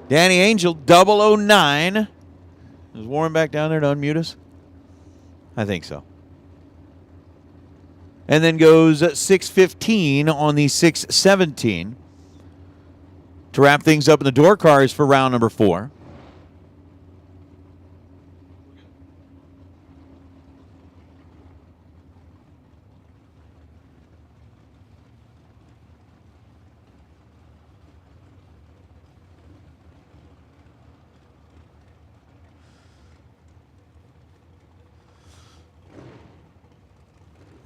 Danny Angel, 009. Is Warren back down there to unmute us? I think so. And then goes 615 on the 617 to wrap things up in the door cars for round number 4.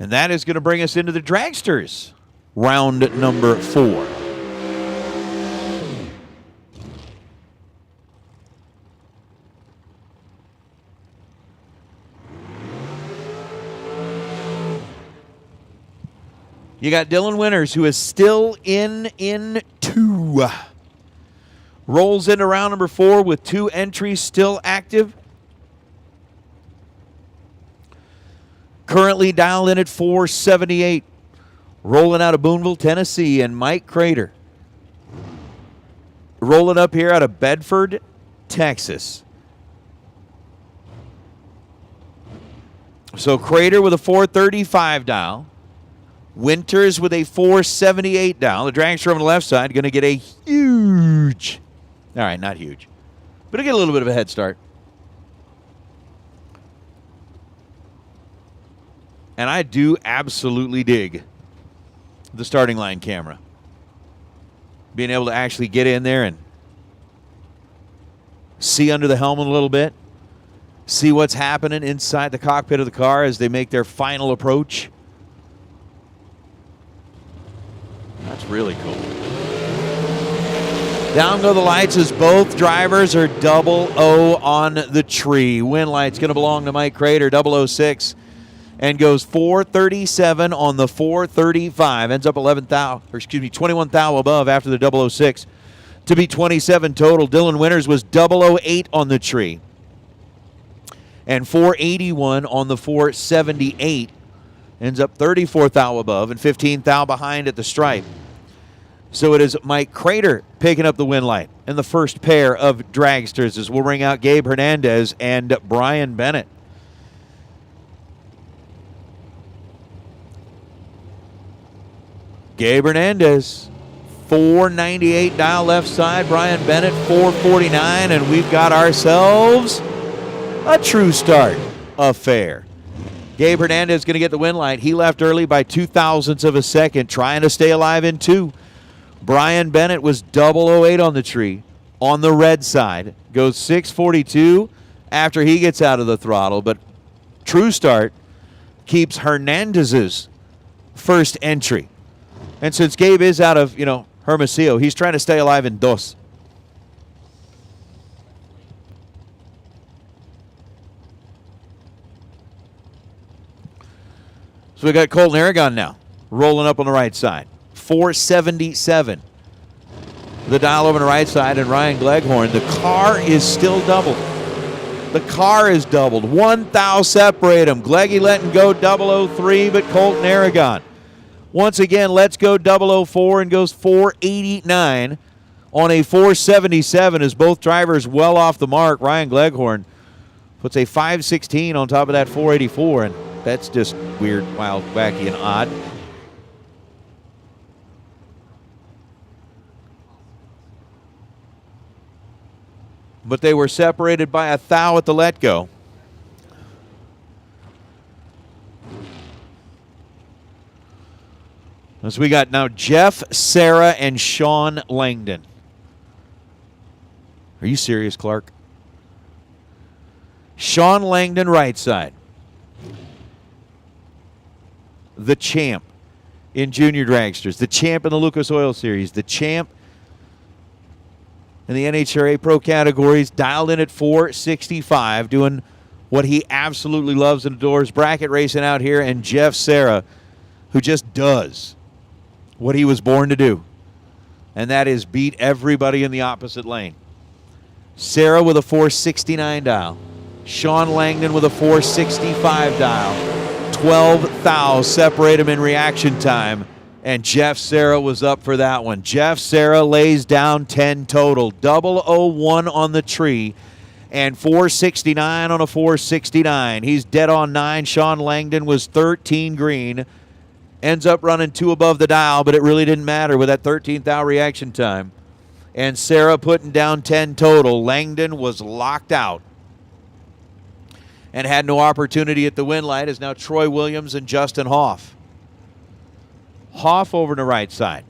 And that is going to bring us into the Dragsters, round number 4. You got Dylan Winters, who is still in 2. Rolls into round number 4 with 2 entries still active. Currently dialed in at 478. Rolling out of Boonville, Tennessee, and Mike Crater. Rolling up here out of Bedford, Texas. So Crater with a 435 dial. Winters with a 478 dial. The dragster on the left side going to get a huge, all right, not huge, but get a little bit of a head start. And I do absolutely dig the starting line camera. Being able to actually get in there and see under the helmet a little bit. See what's happening inside the cockpit of the car as they make their final approach. That's really cool. Down go the lights as both drivers are 00 on the tree. Win light's going to belong to Mike Crater, 006. And goes 437 on the 435. Ends up 21 thou above after the 006 to be 27 total. Dylan Winters was 008 on the tree. And 481 on the 478. Ends up 34 thou above and 15 thou behind at the stripe. So it is Mike Crater picking up the win light in the first pair of dragsters as we'll ring out Gabe Hernandez and Brian Bennett. Gabe Hernandez, 498 dial left side. Brian Bennett, 449. And we've got ourselves a true start affair. Gabe Hernandez is going to get the win light. He left early by 0.02 of a second, trying to stay alive in 2. Brian Bennett was 008 on the tree on the red side. Goes 642 after he gets out of the throttle. But true start keeps Hernandez's first entry. And since Gabe is out of, Hermosillo, he's trying to stay alive in 2. So we got Colton Aragon now rolling up on the right side. 477. The dial over on the right side, and Ryan Gleghorn. The car is still doubled. The car is doubled. 1 thou separate them. Gleggy letting go 003, but Colton Aragon. Once again, let's go 004 and goes 489 on a 477 as both drivers well off the mark. Ryan Gleghorn puts a 516 on top of that 484, and that's just weird, wild, wacky, and odd. But they were separated by 1 thou at the let-go. So we got now Jeff, Sarah, and Sean Langdon. Are you serious, Clark? Sean Langdon, right side. The champ in Junior Dragsters. The champ in the Lucas Oil Series. The champ in the NHRA Pro categories. Dialed in at 465. Doing what he absolutely loves and adores. Bracket racing out here. And Jeff Sarah, who just does what he was born to do, and that is beat everybody in the opposite lane. Sarah with a 469 dial. Sean Langdon with a 465 dial. 12 thou separate him in reaction time And Jeff Serra was up for that one. Jeff Serra lays down 10 total. 001 on the tree and 469 on a 469. He's dead on 9. Sean Langdon was 13 green. Ends up running 2 above the dial, but it really didn't matter with that 13th hour reaction time. And Serra putting down 10 total. Langdon was locked out and had no opportunity at the win light, as now Troy Williams and Justin Hoff. Hoff over to the right side.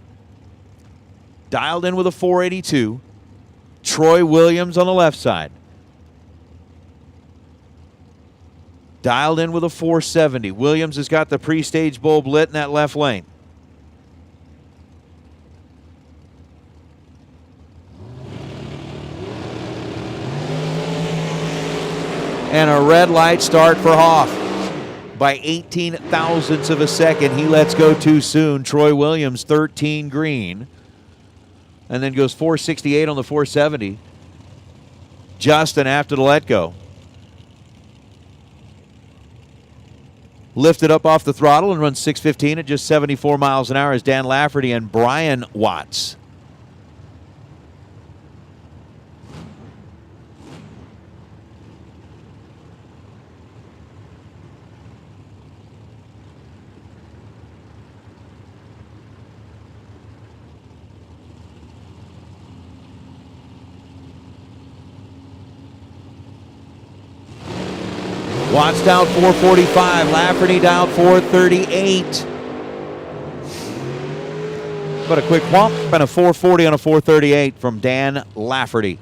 Dialed in with a 482. Troy Williams on the left side. Dialed in with a 470. Williams has got the pre-stage bulb lit in that left lane. And a red light start for Hoff. By 18 thousandths of a second, he lets go too soon. Troy Williams, 13 green. And then goes 468 on the 470. Justin after the let go. Lifted up off the throttle and runs 615 at just 74 miles an hour as Dan Lafferty and Brian Watts. Watts down 445. Lafferty down 438. But a quick whomp and a 440 on a 438 from Dan Lafferty.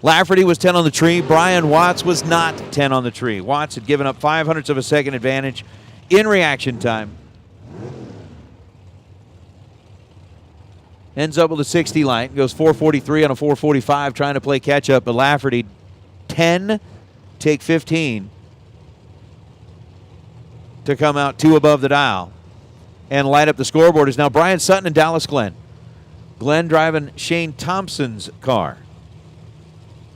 Lafferty was 10 on the tree. Brian Watts was not 10 on the tree. Watts had given up 500ths of a second advantage in reaction time. Ends up with a 60 light. Goes 443 on a 445 trying to play catch up. But Lafferty 10, take 15. To come out 2 above the dial and light up the scoreboard is now Brian Sutton and Dallas Glenn. Glenn driving Shane Thompson's car,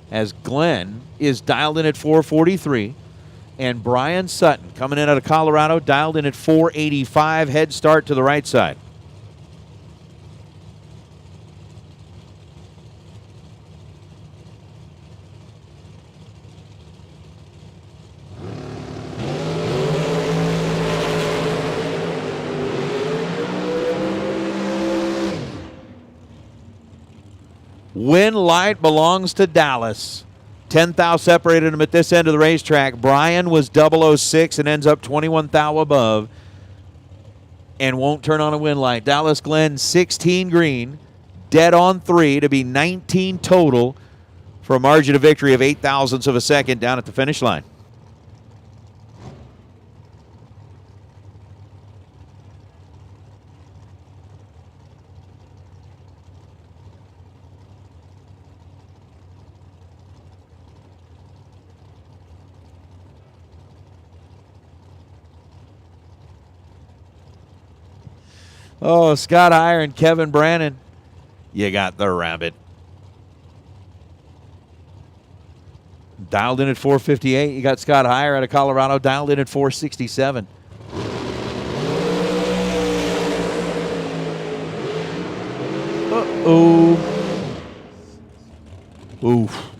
as Glenn is dialed in at 443, and Brian Sutton coming in out of Colorado dialed in at 485. Head start to the right side. Win light belongs to Dallas. 10 thou separated him at this end of the racetrack. Brian was 006 and ends up 21 thou above and won't turn on a win light. Dallas Glenn 16 green, dead on 3 to be 19 total for a margin of victory of 8 thousandths of a second down at the finish line. Oh, Scott Heyer and Kevin Brannon. You got the rabbit. Dialed in at 458. You got Scott Heyer out of Colorado, dialed in at 467. Uh-oh. Oof.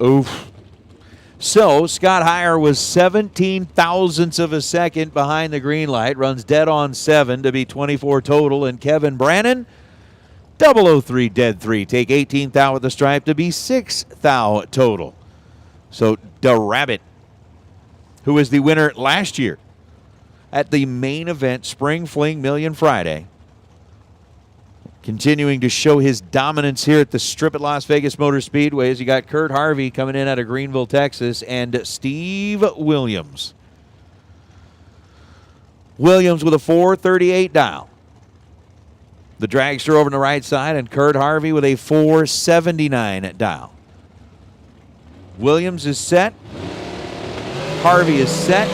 Oof. So Scott Heyer was 17 thousandths of a second behind the green light, runs dead on 7 to be 24 total, and Kevin Brannon, 003 dead 3, take 18 thou at the stripe to be 6 thou total. So the Rabbit, who was the winner last year at the main event Spring Fling Million Friday, continuing to show his dominance here at the Strip at Las Vegas Motor Speedway, as you got Kurt Harvey coming in out of Greenville, Texas, and Steve Williams. Williams with a 438 dial. The dragster over on the right side, and Kurt Harvey with a 479 dial. Williams is set. Harvey is set.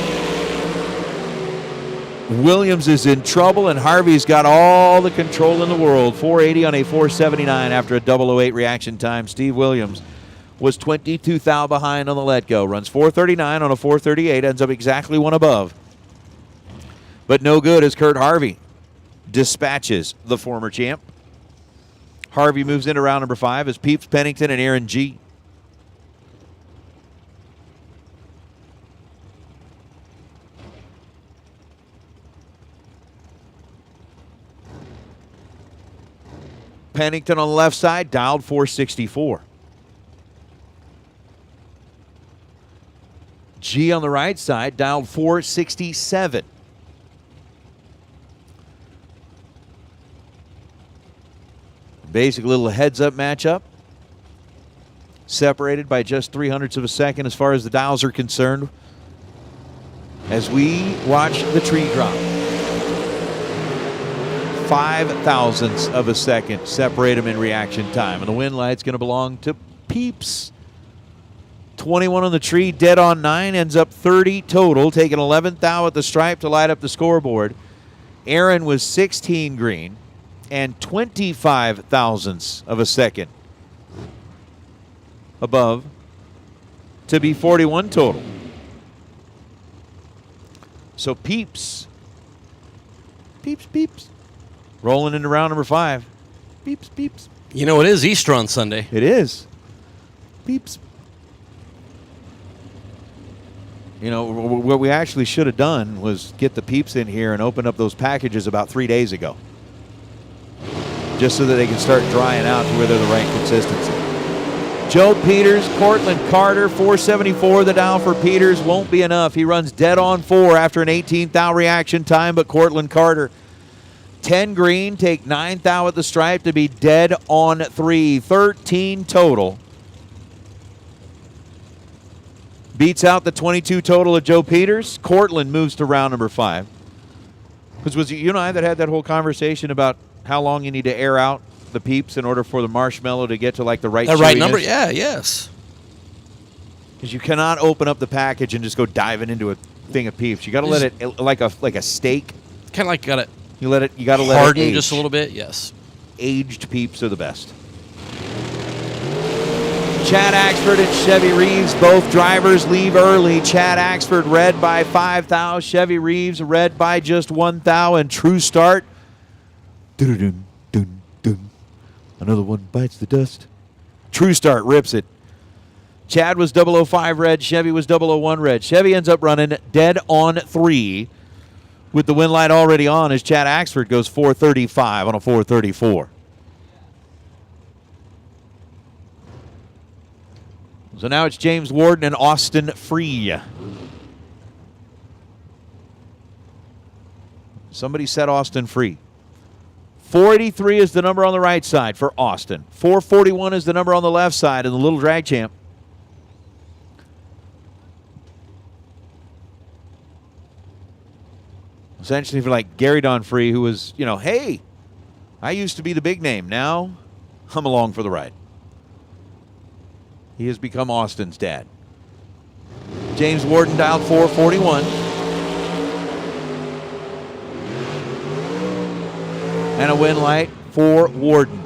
Williams is in trouble, and Harvey's got all the control in the world. 480 on a 479 after a 008 reaction time. Steve Williams was 22 thou behind on the let-go. Runs 439 on a 438, ends up exactly 1 above. But no good as Kurt Harvey dispatches the former champ. Harvey moves into round number 5 as Peeps, Pennington, and Aaron G. Pennington on the left side, dialed 464. G on the right side, dialed 467. Basic little heads-up matchup. Separated by just 0.03 of a second as far as the dials are concerned. As we watch the tree drop. 0.05 of a second separate them in reaction time. And the win light's going to belong to Peeps. 21 on the tree, dead on 9, ends up 30 total, taking 11th thou at the stripe to light up the scoreboard. Aaron was 16 green and 25 thousandths of a second above to be 41 total. So Peeps, rolling into round number 5. Peeps. You know, it is Easter on Sunday. It is. Peeps. You know, what we actually should have done was get the Peeps in here and open up those packages about 3 days ago. Just so that they can start drying out to where they're the right consistency. Joe Peters, Cortland Carter, 474. The dial for Peters won't be enough. He runs dead on 4 after an 18th thou reaction time, but Cortland Carter, 10 green, take 9th thou at the stripe to be dead on 3. 13 total. Beats out the 22 total of Joe Peters. Cortland moves to round number 5. Because was it you and I that had that whole conversation about how long you need to air out the Peeps in order for the marshmallow to get to like the right number? Yeah, yes. Because you cannot open up the package and just go diving into a thing of Peeps. You got to let it like a steak. Kind of like got it. You got to let it harden age. Just a little bit. Yes. Aged Peeps are the best. Chad Axford and Chevy Reeves, both drivers leave early. Chad Axford red by 5 thou. Chevy Reeves red by just 1 thou. And true start. Dun, dun, dun. Another one bites the dust. True start rips it. Chad was 005 red. Chevy was 001 red. Chevy ends up running dead on 3 with the win light already on as Chad Axford goes 435 on a 434. So now it's James Warden and Austin Free. Somebody set Austin free. 483 is the number on the right side for Austin. 441 is the number on the left side in the Little Drag Champ. Essentially for like Gary Don Free, who was, you know, hey, I used to be the big name. Now I'm along for the ride. He has become Austin's dad. James Warden dialed 441. And a win light for Warden.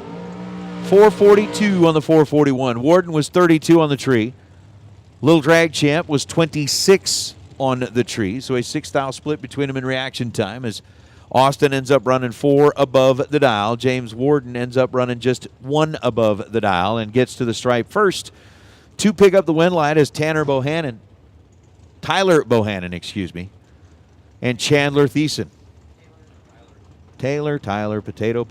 442 on the 441. Warden was 32 on the tree. Little Drag Champ was 26 on the tree. So a 6 thou split between them in reaction time as Austin ends up running 4 above the dial. James Warden ends up running just 1 above the dial and gets to the stripe first. To pick up the win light is Tyler Bohannon, and Chandler Thiessen. Tyler, potato.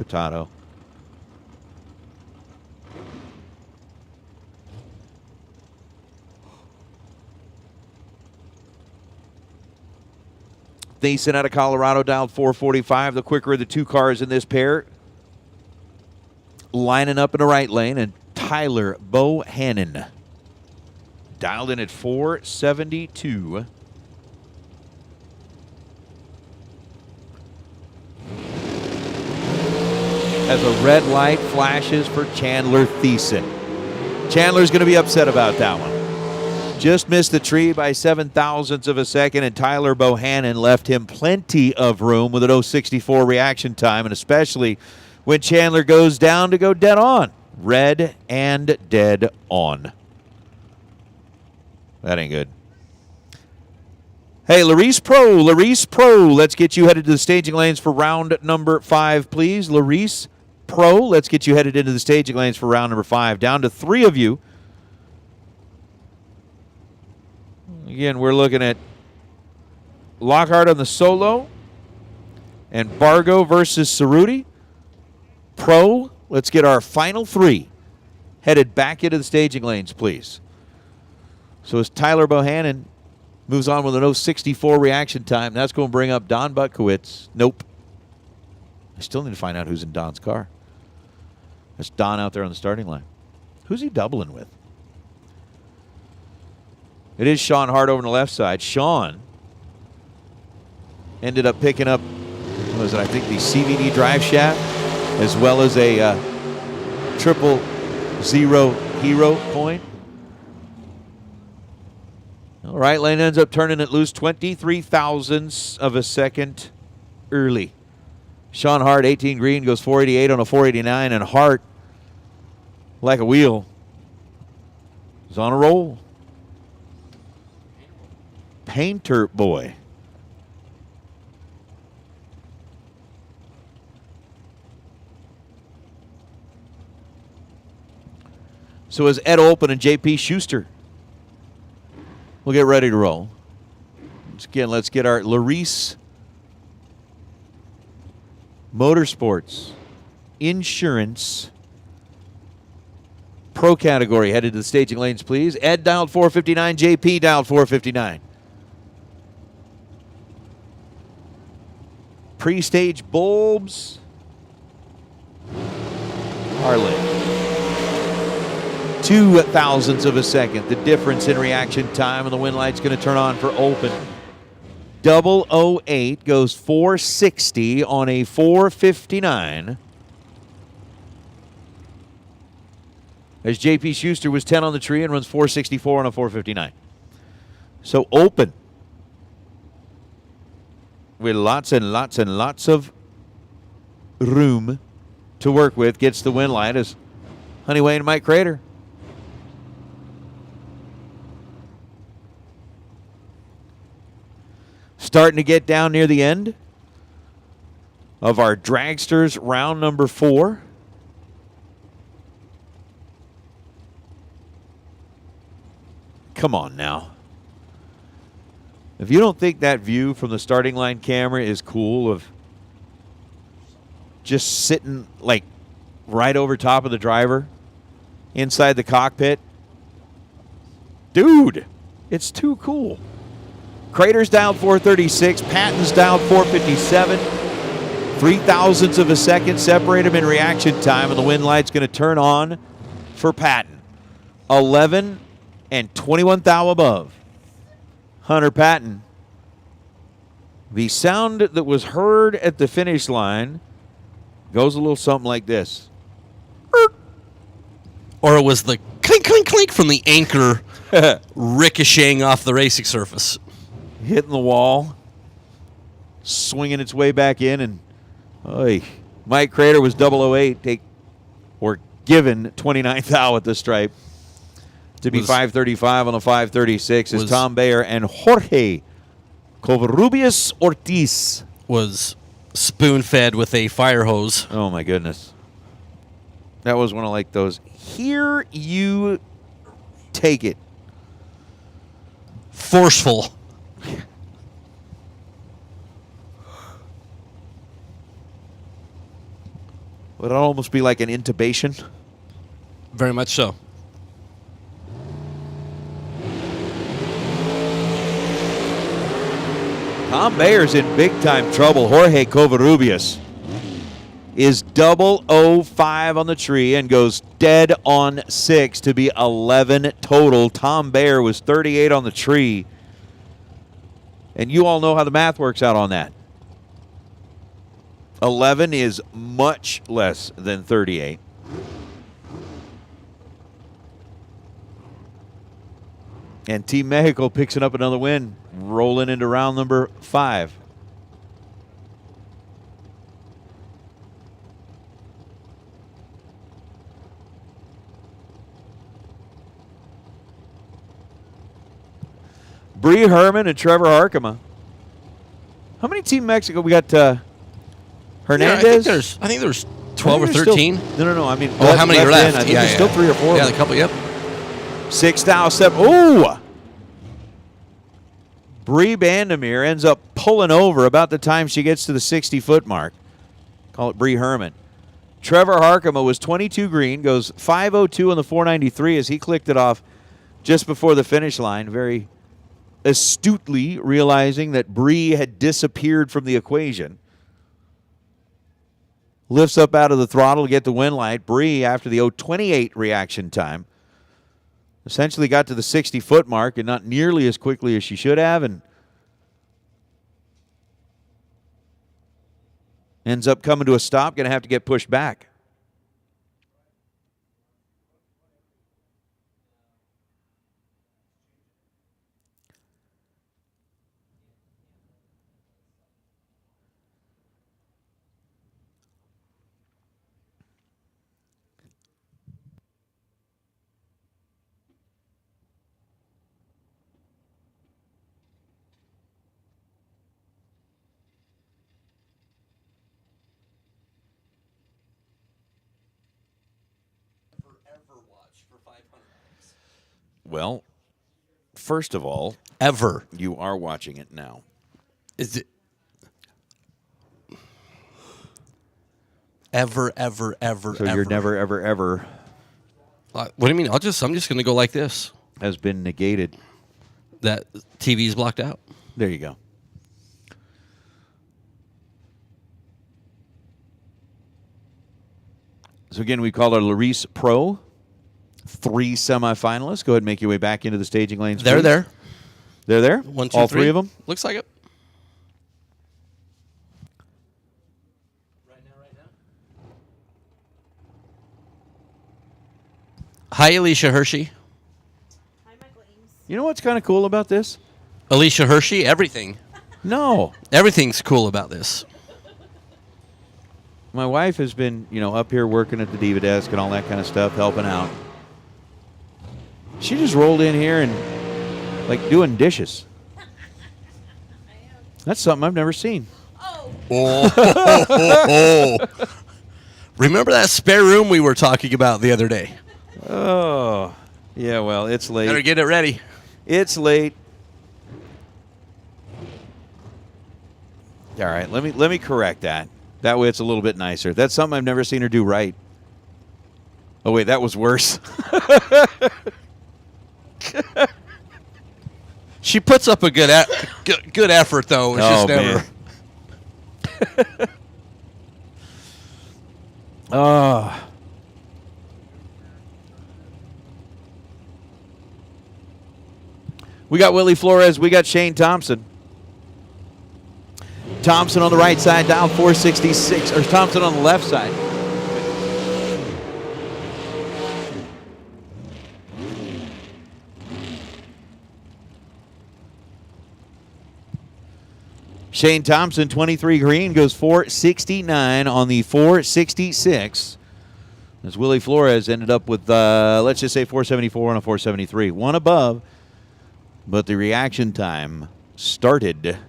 Thiessen out of Colorado dialed 445. The quicker of the 2 cars in this pair. Lining up in the right lane, and Tyler Bohannon dialed in at 472. As a red light flashes for Chandler Thiessen. Chandler's going to be upset about that one. Just missed the tree by 7 thousandths of a second, and Tyler Bohannon left him plenty of room with an 064 reaction time, and especially when Chandler goes down to go dead on. Red and dead on. That ain't good. Hey, Larice Pro, let's get you headed to the staging lanes for round number 5, please. Larice Pro, let's get you headed into the staging lanes for round number 5. Down to 3 of you. Again, we're looking at Lockhart on the solo and Bargo versus Cerruti. Pro, let's get our final 3 headed back into the staging lanes, please. So as Tyler Bohannon moves on with an 0.64 reaction time, that's going to bring up Don Butkowitz. Nope. I still need to find out who's in Don's car. That's Don out there on the starting line. Who's he doubling with? It is Sean Hart over on the left side. Sean ended up picking up, what was it, I think the CVD drive shaft, as well as a 000 hero coin. All right, lane ends up turning it loose 23 thousandths of a second early. Sean Hart, 18 green, goes 488 on a 489, and Hart, like a wheel, is on a roll. Painter boy. So is Ed Olpen and JP Schuster. We'll get ready to roll. Again, let's get our Larice Motorsports Insurance Pro category headed to the staging lanes, please. Ed dialed 459, JP dialed 459. Pre-stage bulbs. Harley. 2 thousandths of a second. The difference in reaction time, and the win light's going to turn on for Olpen. 008 goes 460 on a 459. As JP Schuster was 10 on the tree and runs 464 on a 459. So Olpen, with lots and lots and lots of room to work with, gets the win light as Honey Wayne and Mike Crater. Starting to get down near the end of our Dragsters round number 4. Come on now. If you don't think that view from the starting line camera is cool, of just sitting like right over top of the driver inside the cockpit, dude, it's too cool. Crater's dialed 436, Patton's dialed 457. 3 thousandths of a second separate him in reaction time, and the win light's going to turn on for Patton. 11 and 21 thou above. Hunter Patton. The sound that was heard at the finish line goes a little something like this. Or it was the clink, clink, clink from the anchor ricocheting off the racing surface. Hitting the wall, swinging its way back in, and Mike Crater was 008, given 29 thou at the stripe to be 535 on a 536 as Tom Bayer and Jorge Covarrubias Ortiz was spoon-fed with a fire hose. Oh, my goodness. That was one of like those, here you take it. Forceful. Would it almost be like an intubation? Very much so. Tom Bayer's in big-time trouble. Jorge Covarrubias is 005 on the tree and goes dead on 6 to be 11 total. Tom Bayer was 38 on the tree. And you all know how the math works out on that. 11 is much less than 38. And Team Mexico picks it up another win, rolling into round number 5. Bree Herman and Trevor Harkema. How many Team Mexico? We got Hernandez. Yeah, I think there's 12 or I think 13. No. I mean, How many are left? I think there's still 3 or 4. Yeah, a couple. Yep. 6,007. Ooh! Bree Bandemir ends up pulling over about the time she gets to the 60-foot mark. Call it Bree Herman. Trevor Harkema was 22 green, goes 5:02 on the 493 as he clicked it off just before the finish line, very astutely realizing that Bree had disappeared from the equation. Lifts up out of the throttle to get the win light. Bree, after the 0:28 reaction time, essentially got to the 60-foot mark and not nearly as quickly as she should have, and ends up coming to a stop, going to have to get pushed back. Well, first of all, you are watching it now. Is it ever? So you're never, ever. What do you mean? I'm just going to go like this. Has been negated. That TV is blocked out. There you go. So again, we call our Larice Pro. 3 semifinalists. Go ahead and make your way back into the staging lanes. They're please. there. They're there? 1, 2, All 3. 3 of them? Looks like it. Right now. Hi, Alicia Hershey. Hi, Michael Ames. You know what's kind of cool about this? Alicia Hershey, everything. No. Everything's cool about this. My wife has been, up here working at the diva desk and all that kind of stuff, helping out. She just rolled in here and, doing dishes. That's something I've never seen. Oh. Remember that spare room we were talking about the other day? Oh. Yeah, well, it's late. Better get it ready. It's late. All right, let me correct that. That way it's a little bit nicer. That's something I've never seen her do right. Oh, wait, that was worse. She puts up a good effort, though. It's just never. Oh. We got Willie Flores. We got Shane Thompson. Thompson on the right side, down 466. Or Thompson on the left side. Shane Thompson, 23 green, goes 469 on the 466. As Willie Flores ended up with, let's just say 474 on a 473. One above, but the reaction time started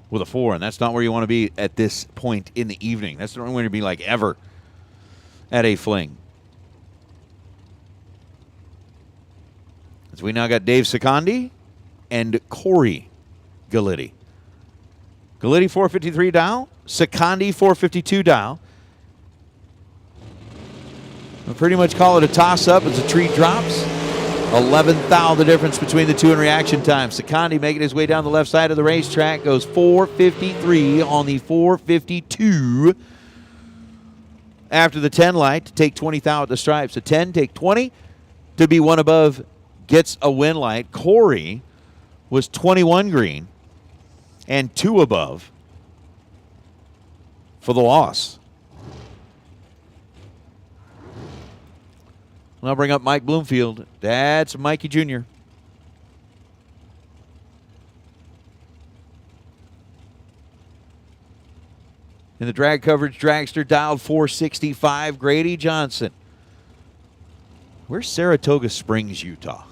with a 4, and that's not where you want to be at this point in the evening. That's not where you be ever at a Fling. So we now got Dave Secondi and Corey Galitti. Galitti 453 dial, Secondi 452 dial. We'll pretty much call it a toss-up as the tree drops. 11th thou the difference between the two in reaction time. Secondi making his way down the left side of the racetrack, goes 453 on the 452 after the 10 light to take 20 thou at the stripes. A 10, take 20 to be one above, gets a win light. Corey was 21 green and 2 above for the loss. I'll bring up Mike Bloomfield. That's Mikey Jr. In the drag coverage, dragster dialed 465, Grady Johnson. Where's Saratoga Springs, Utah?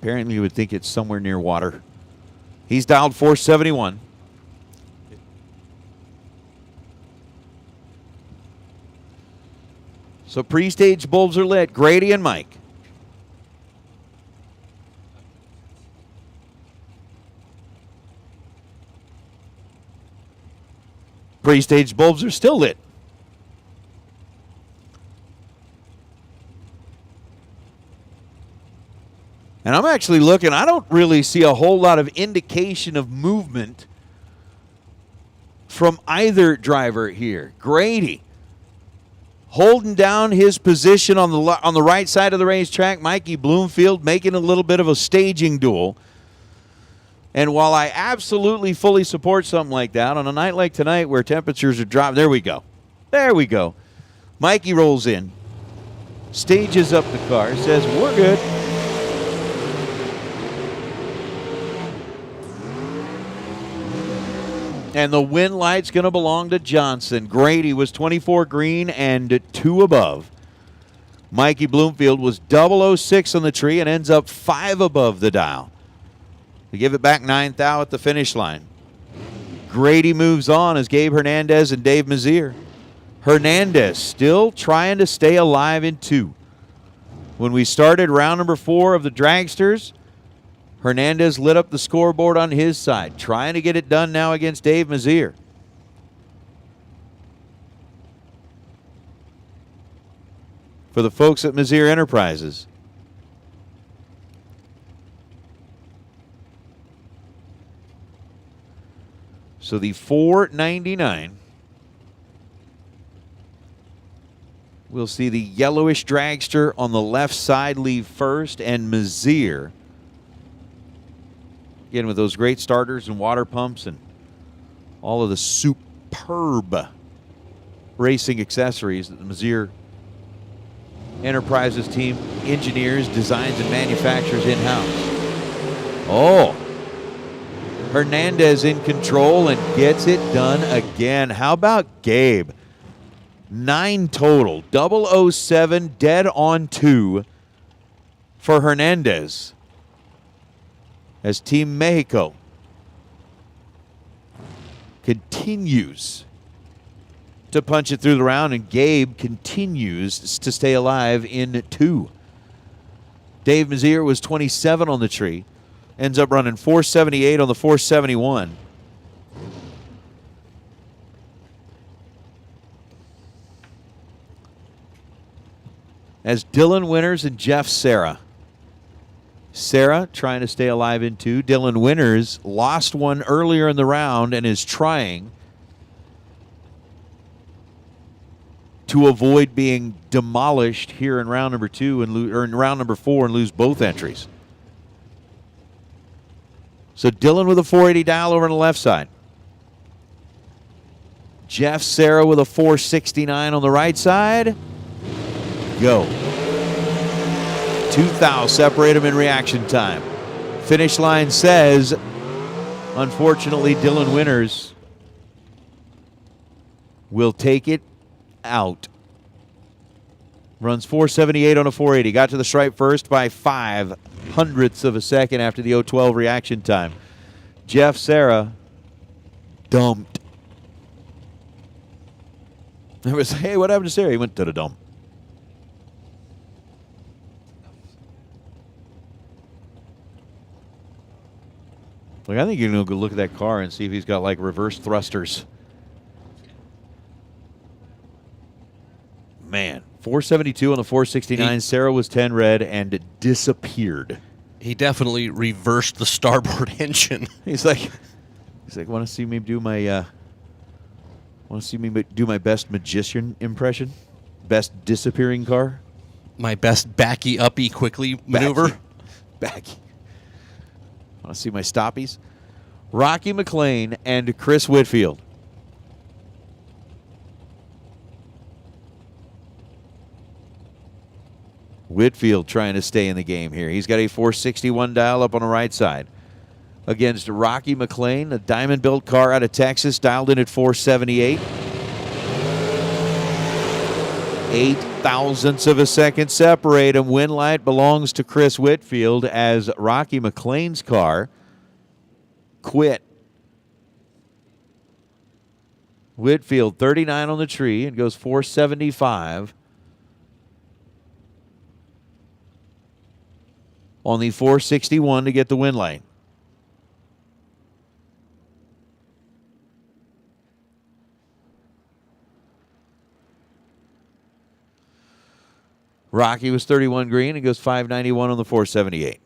Apparently, you would think it's somewhere near water. He's dialed 471. So pre-stage bulbs are lit. Grady and Mike. Pre-stage bulbs are still lit. And I'm actually looking, I don't really see a whole lot of indication of movement from either driver here. Grady holding down his position on the right side of the racetrack. Mikey Bloomfield making a little bit of a staging duel. And while I absolutely fully support something like that, on a night like tonight where temperatures are dropping, there we go. There we go. Mikey rolls in, stages up the car, says, we're good. And the win light's going to belong to Johnson. Grady was 24 green and 2 above. Mikey Bloomfield was 006 on the tree and ends up 5 above the dial. They give it back 9 thou at the finish line. Grady moves on as Gabe Hernandez and Dave Mazier. Hernandez still trying to stay alive in 2. When we started round number 4 of the Dragsters, Hernandez lit up the scoreboard on his side, trying to get it done now against Dave Mazier. For the folks at Mazier Enterprises. So the 499. We'll see the yellowish dragster on the left side leave first, and Mazier, again with those great starters and water pumps and all of the superb racing accessories that the Mazier Enterprises team engineers, designs, and manufactures in-house. Oh, Hernandez in control and gets it done again. How about Gabe? 9 total, 007, dead on 2 for Hernandez. As Team Mexico continues to punch it through the round, and Gabe continues to stay alive in 2. Dave Mazier was 27 on the tree, ends up running 478 on the 471. As Dylan Winters and Jeff Serra. Serra trying to stay alive in 2. Dylan Winters lost one earlier in the round and is trying to avoid being demolished here in round number 2 or in round number 4 and lose both entries. So Dylan with a 480 dial over on the left side. Jeff Serra with a 469 on the right side. Go. 2 thou separate them in reaction time. Finish line says, unfortunately, Dylan Winters will take it out. Runs 478 on a 480. Got to the stripe first by 0.05 of a second after the 012 reaction time. Jeff Serra dumped. It was, hey, what happened to Serra? He went to the dump. Like, I think you're going to go look at that car and see if he's got, like, reverse thrusters. Man, 472 on the 469. Serra was 10 red and disappeared. He definitely reversed the starboard engine. He's like, want to see me do my best magician impression? Best disappearing car? My best backy uppy quickly maneuver. Backy. Want to see my stoppies? Rocky McLean and Chris Whitfield. Whitfield trying to stay in the game here. He's got a 461 dial up on the right side. Against Rocky McLean, a diamond-built car out of Texas, dialed in at 478. 8 thousandths of a second separate them. Win light belongs to Chris Whitfield as Rocky McLean's car quit. Whitfield 39 on the tree and goes 475 on the 461 to get the win lane. Rocky was 31 green and goes 591 on the 478.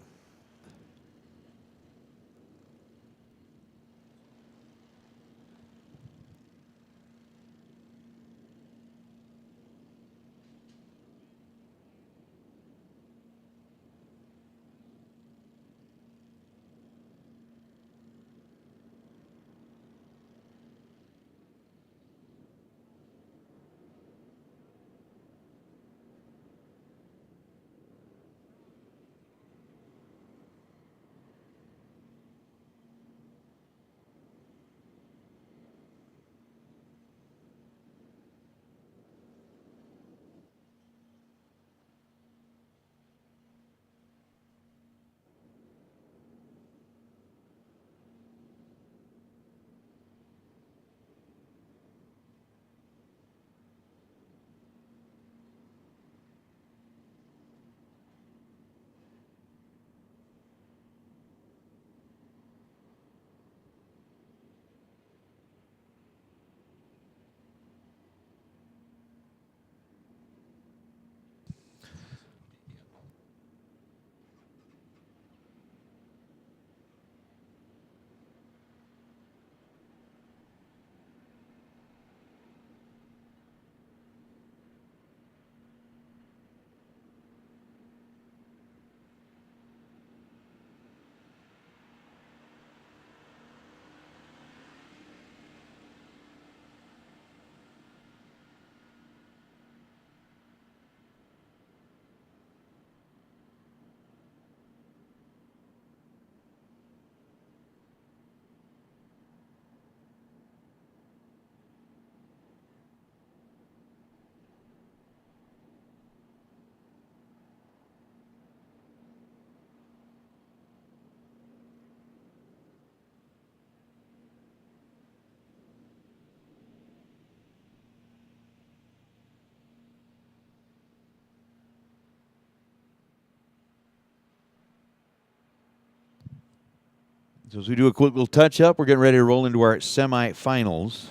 So as we do a quick little touch-up, we're getting ready to roll into our semifinals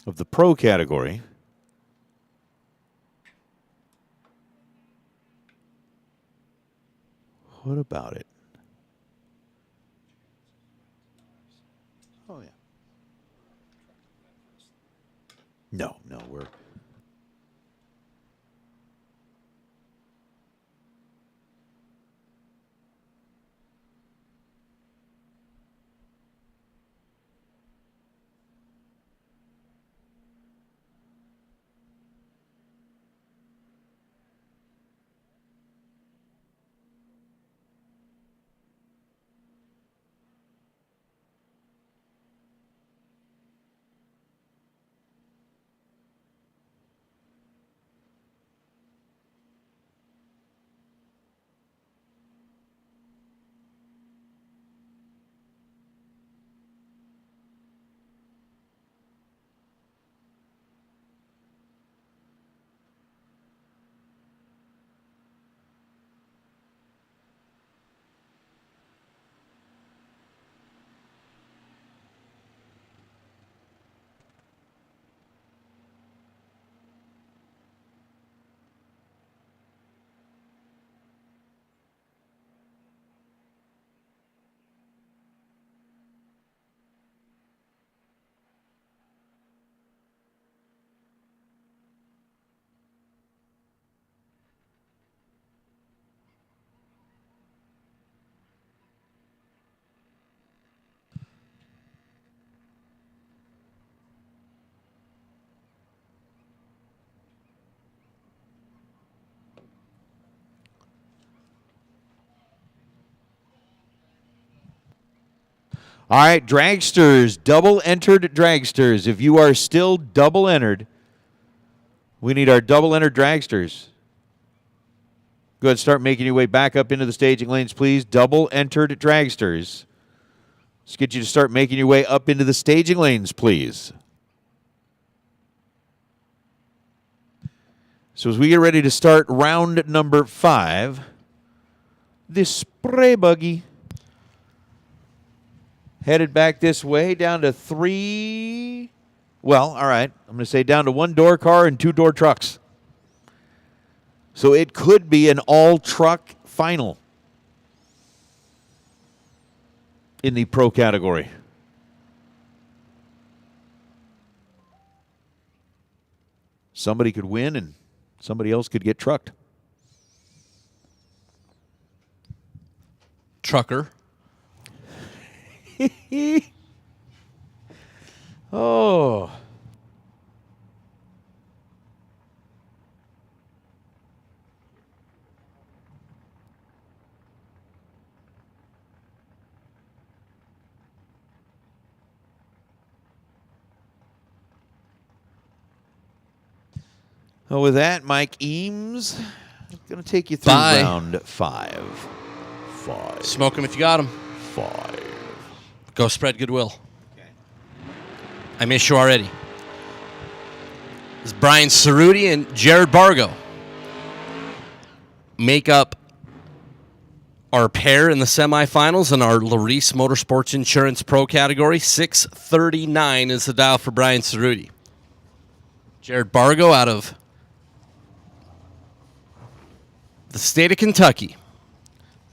of the pro category. What about it? Oh, yeah. No, we're... All right, dragsters, double entered dragsters. If you are still double entered, We need our double-enter dragsters. Go ahead and start making your way back up into the staging lanes, please. Double-entered dragsters. Let's get you to start making your way up into the staging lanes, please. So as we get ready to start round number 5, the spray buggy headed back this way down to 3. Well, all right. I'm going to say down to 1-door car and 2-door trucks. So it could be an all-truck final in the pro category. Somebody could win and somebody else could get trucked. Trucker. Oh. Well, with that, Mike Eames, I'm going to take you through round 5. Smoke him if you got him. 5. Go spread goodwill. Okay. I miss you already. It's Brian Cerruti and Jared Bargo make up our pair in the semifinals in our Larice Motorsports Insurance Pro category. 639 is the dial for Brian Cerruti. Jared Bargo out of the state of Kentucky.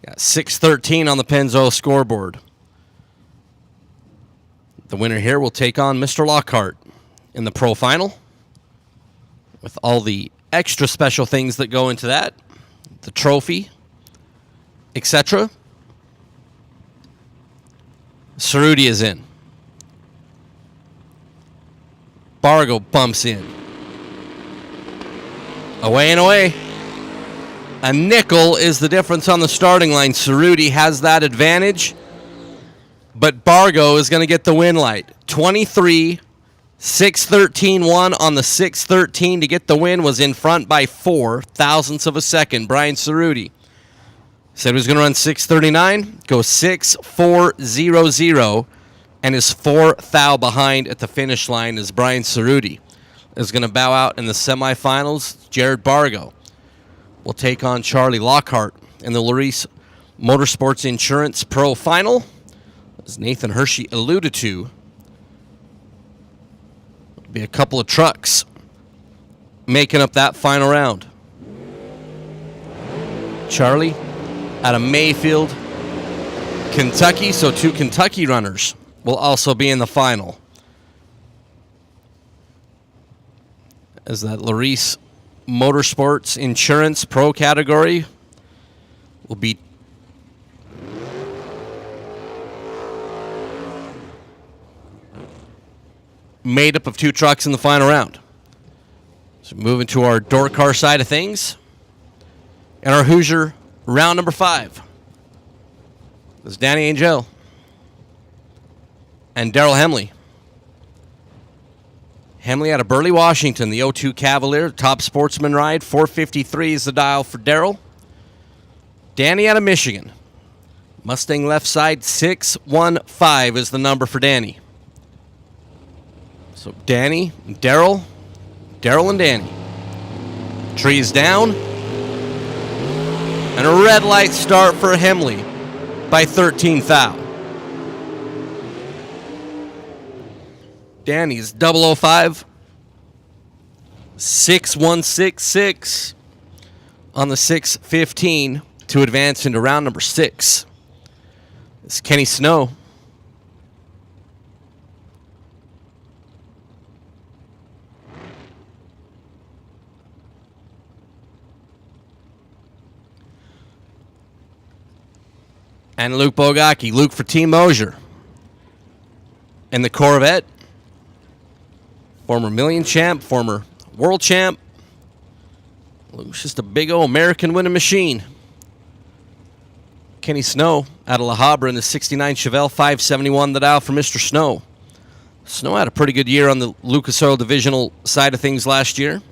Got 613 on the Pennzoil scoreboard. The winner here will take on Mr. Lockhart in the pro final with all the extra special things that go into that, the trophy, etc. Cerruti is in. Bargo bumps in. Away and away. A nickel is the difference on the starting line. Cerruti has that advantage, but Bargo is going to get the win light. 23, 613-1 on the 613 to get the win, was in front by 4 thousandths of a second. Brian Cerruti said he was going to run 639, go 6-4-0-0, and is 4 thou behind at the finish line as Brian Cerruti is going to bow out in the semifinals. Jared Bargo will take on Charlie Lockhart in the Larice Motorsports Insurance Pro Final. As Nathan Hershey alluded to, there'll be a couple of trucks making up that final round. Charlie out of Mayfield, Kentucky, so 2 Kentucky runners will also be in the final. As that Larice Motorsports Insurance Pro category will be made up of 2 trucks in the final round. So moving to our door car side of things. And our Hoosier round number 5 is Danny Angel and Daryl Hemley. Hemley out of Burley, Washington, the 02 Cavalier, top sportsman ride. 453 is the dial for Daryl. Danny out of Michigan. Mustang left side, 615 is the number for Danny. So Danny, Daryl, and Danny. Tree is down. And a red light start for Hemley by 13 thou. Danny's 005, 6166 on the 615 to advance into round number 6. It's Kenny Snow. And Luke Bogacki. Luke for Team Mosier. And the Corvette. Former Million champ, former World champ. Luke's just a big old American winning machine. Kenny Snow out of La Habra in the 69 Chevelle, 571 the dial for Mr. Snow. Snow had a pretty good year on the Lucas Oil divisional side of things last year.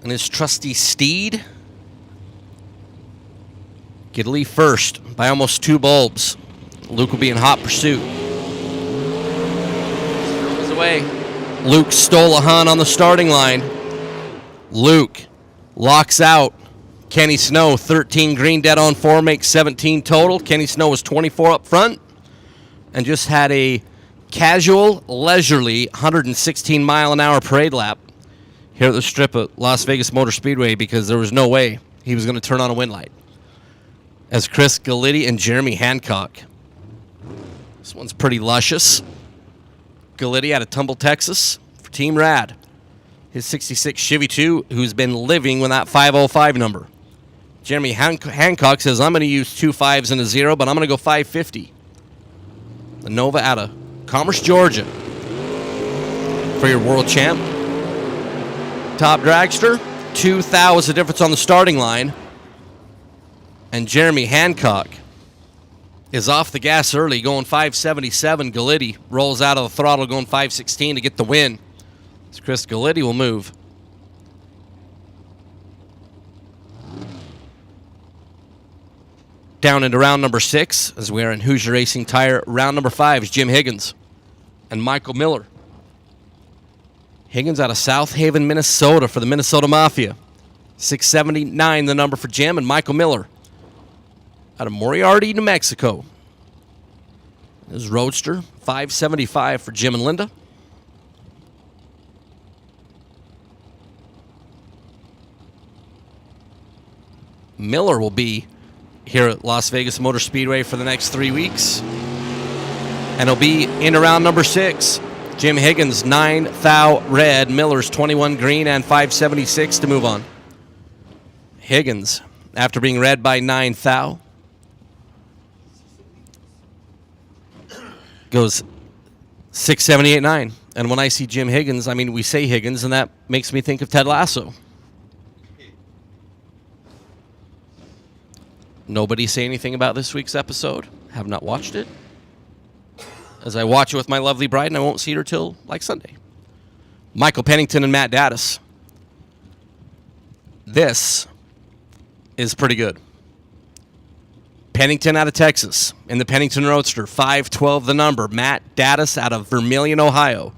and his trusty steed. Gidley first by almost 2 bulbs. Luke will be in hot pursuit. Throws away. Luke stole a hunt on the starting line. Luke locks out Kenny Snow. 13 green, dead on 4, makes 17 total. Kenny Snow was 24 up front and just had a casual, leisurely 116 mile an hour parade lap here at the strip at Las Vegas Motor Speedway because there was no way he was going to turn on a wind light. As Chris Galitti and Jeremy Hancock. This one's pretty luscious. Galitti out of Tumble, Texas for Team Rad. His 66 Chevy 2, who's been living with that 505 number. Jeremy Hancock says, I'm going to use 2 5s and a 0, but I'm going to go 550. The Nova out of Commerce, Georgia for your world champ. Top dragster. 2 thou was the difference on the starting line. And Jeremy Hancock is off the gas early, going 577. Galitti rolls out of the throttle, going 516 to get the win. So Chris Galitti will move. Down into round number 6, as we are in Hoosier Racing Tire. Round number 5 is Jim Higgins and Michael Miller. Higgins out of South Haven, Minnesota for the Minnesota Mafia. 679 the number for Jim, and Michael Miller out of Moriarty, New Mexico. This is Roadster, 575 for Jim and Linda. Miller will be here at Las Vegas Motor Speedway for the next 3 weeks. And he'll be in around number 6. Jim Higgins, 9 thou red. Miller's 21 green and 576 to move on. Higgins, after being red by 9 thou, goes 678.9. And when I see Jim Higgins, I mean, we say Higgins, and that makes me think of Ted Lasso. Nobody say anything about this week's episode. Have not watched it. As I watch it with my lovely bride, and I won't see her till like Sunday. Michael Pennington and Matt Dattis. This is pretty good. Pennington out of Texas in the Pennington Roadster, 512 the number. Matt Dattis out of Vermilion, Ohio.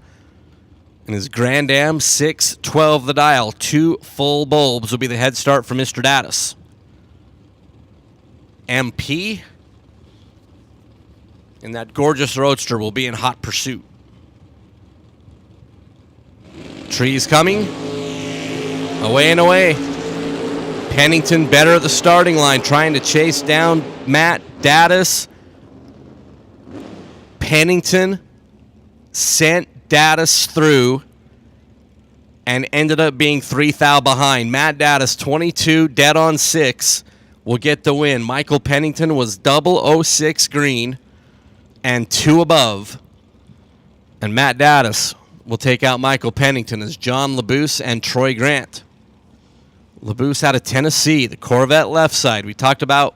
And his Grand Am, 612 the dial. 2 full bulbs will be the head start for Mr. Dattis. MP in that gorgeous Roadster will be in hot pursuit. Trees coming. Away and away. Pennington better at the starting line, trying to chase down Matt Dattis. Pennington sent Dattis through and ended up being 3 thou behind. Matt Dattis, 22, dead on 6, will get the win. Michael Pennington was 006 green and 2 above. And Matt Dattis will take out Michael Pennington as John LeBouse and Troy Grant. LeBouse out of Tennessee, the Corvette left side. We talked about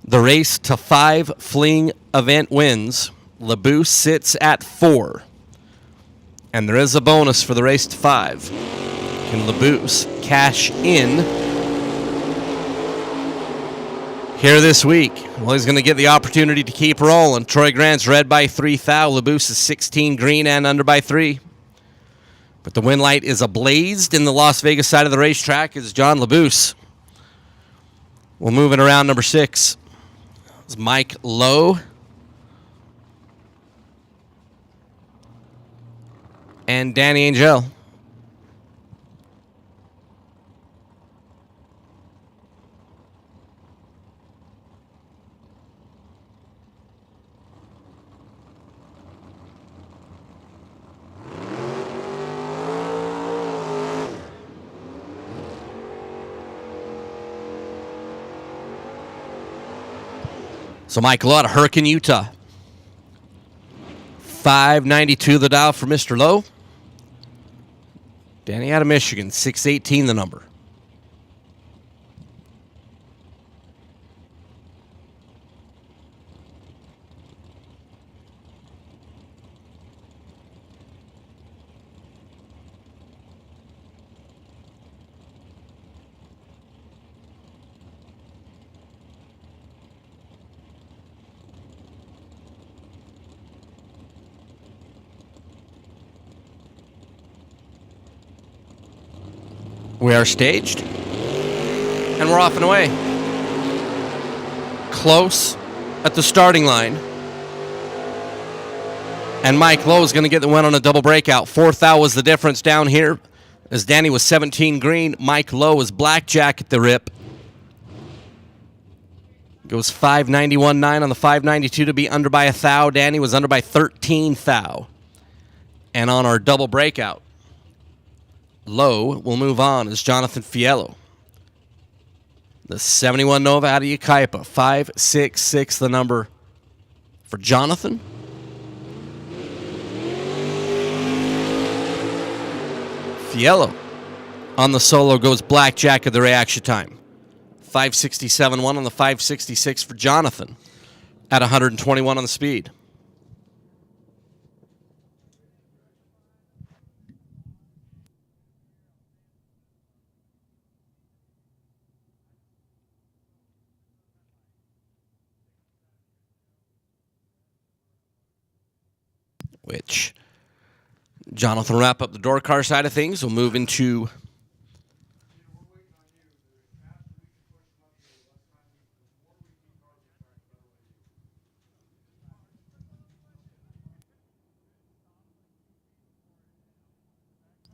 the race to 5 Fling event wins. LeBouse sits at 4. And there is a bonus for the race to 5. Can LeBouse cash in here this week? Well, he's going to get the opportunity to keep rolling. Troy Grant's red by 3 thou. LeBouse is 16 green and under by 3. But the win light is ablazed in the Las Vegas side of the racetrack as John LeBouse will move in around number 6. It's Mike Lowe and Danny Angel. So Michael out of Hurricane, Utah. 592 the dial for Mr. Lowe. Danny out of Michigan, 618 the number. We are staged. And we're off and away. Close at the starting line. And Mike Lowe is going to get the win on a double breakout. 4th thou was the difference down here. As Danny was 17 green, Mike Lowe was blackjack at the rip. Goes 591.9 on the 592 to be under by a thou. Danny was under by 13 thou. And on our double breakout, Lowe will move on as Jonathan Fiello. The 71 Nova out of Yucaipa. 566 the number for Jonathan. Fiello on the solo goes blackjack at the reaction time. 567.1 on the 566 for Jonathan at 121 on the speed. Which Jonathan will wrap up the door car side of things. We'll move into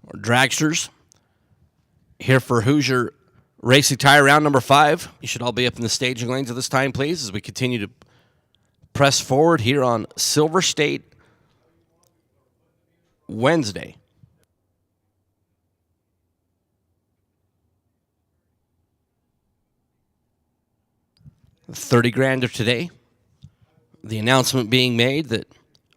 our dragsters here for Hoosier Racing Tire round number 5. You should all be up in the staging lanes at this time, please, as we continue to press forward here on Silver State Wednesday. $30,000 of today. The announcement being made that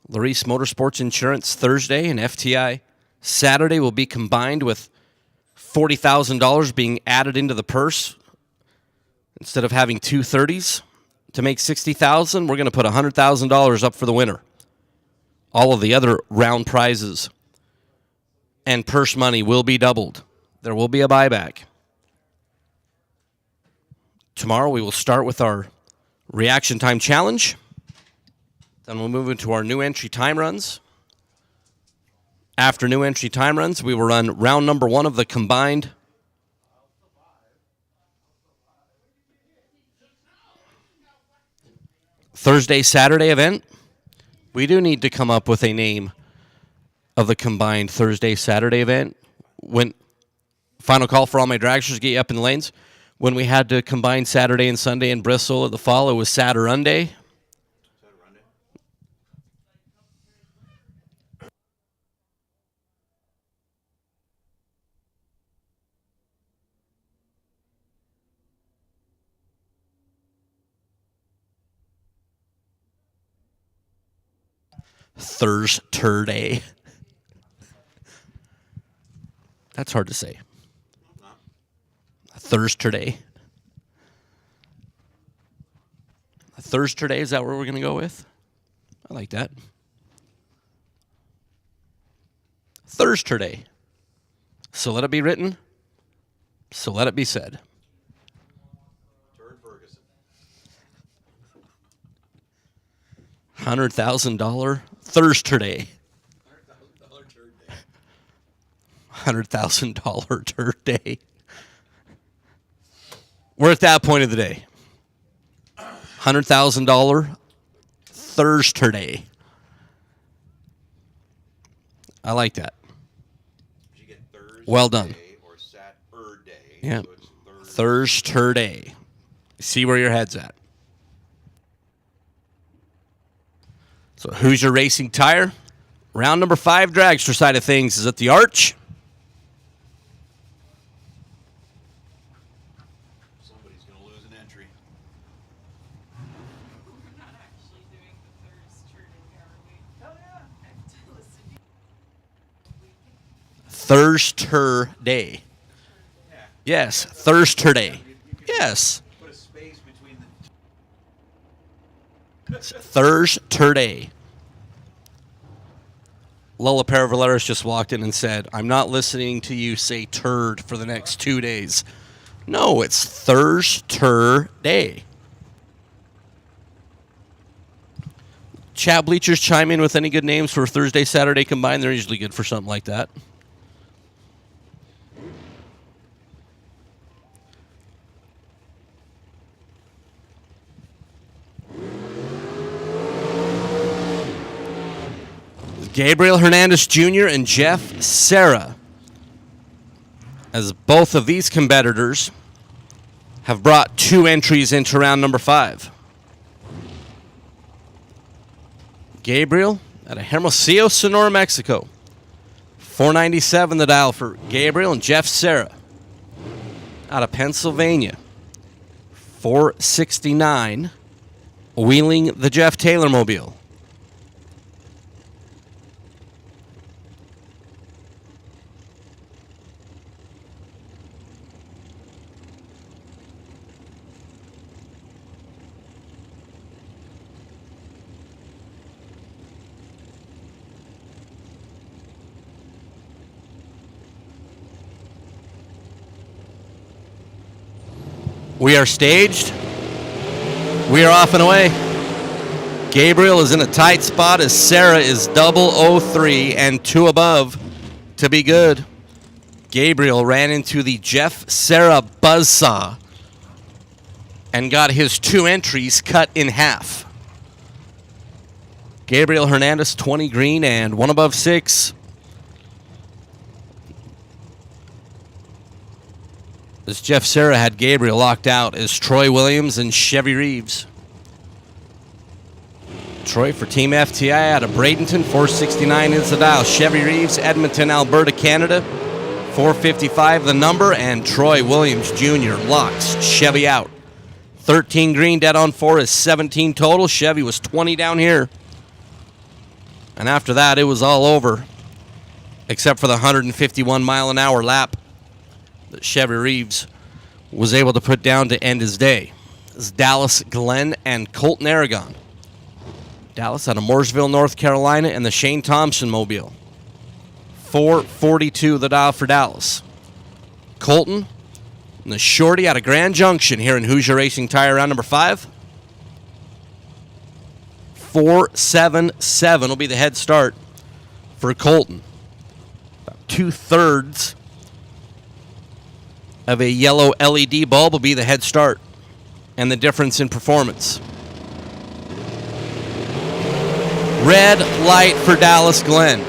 Larice Motorsports Insurance Thursday and FTI Saturday will be combined with $40,000 being added into the purse. Instead of having two 30s to make $60,000, we're going to put $100,000 up for the winner. All of the other round prizes and purse money will be doubled. There will be a buyback. Tomorrow we will start with our reaction time challenge. Then we'll move into our new entry time runs. After new entry time runs, we will run round number 1 of the combined Thursday-Saturday event. We do need to come up with a name of the combined Thursday-Saturday event. When final call for all my dragsters, get you up in the lanes. When we had to combine Saturday and Sunday in Bristol at the fall, it was Saturday. Thursday. That's hard to say. Thursday. Thursday, is that where we're going to go with? I like that. Thursday. So let it be written. So let it be said. $100,000 Thursday. $100,000 turd day. We're at that point of the day. $100,000 Thursday. I like that. Did you get Thursday well done. Or Saturday? Yeah. So Thursday. See where your head's at. So Hoosier Racing Tire. Round number 5 dragster side of things is at the Arch. Somebody's going to lose an entry. We're not actually doing the Thursday, are we? Oh, yeah. I have to listen. Thursday. Yes, Thursday. Yes. Put a space between the Thursday. Lola Paravaleris just walked in and said, I'm not listening to you say turd for the next 2 days. No, it's Thursday. Chat bleachers chime in with any good names for Thursday, Saturday combined. They're usually good for something like that. Gabriel Hernandez Jr. and Jeff Serra, as both of these competitors have brought 2 entries into round number 5. Gabriel out of Hermosillo, Sonora, Mexico. $497 the dial for Gabriel, and Jeff Serra out of Pennsylvania. $469, wheeling the Jeff Taylor mobile. We are staged. We are off and away. Gabriel is in a tight spot as Sarah is 003 and 2 above to be good. Gabriel ran into the Jeff Serra buzzsaw and got his 2 entries cut in half. Gabriel Hernandez 20 green and 1 above 6. As Jeff Serra had Gabriel locked out as Troy Williams and Chevy Reeves. Troy for Team FTI out of Bradenton, 469 is the dial. Chevy Reeves, Edmonton, Alberta, Canada, 455 the number, and Troy Williams Jr. locks Chevy out. 13 green, dead on 4 is 17 total. Chevy was 20 down here. And after that, it was all over, except for the 151 mile an hour lap that Chevy Reeves was able to put down to end his day. It's Dallas Glenn and Colton Aragon. Dallas out of Mooresville, North Carolina, and the Shane Thompson mobile. 442 the dial for Dallas. Colton and the Shorty out of Grand Junction here in Hoosier Racing Tire round number 5. 477 will be the head start for Colton. About 2/3 of a yellow LED bulb will be the head start and the difference in performance. Red light for Dallas Glenn.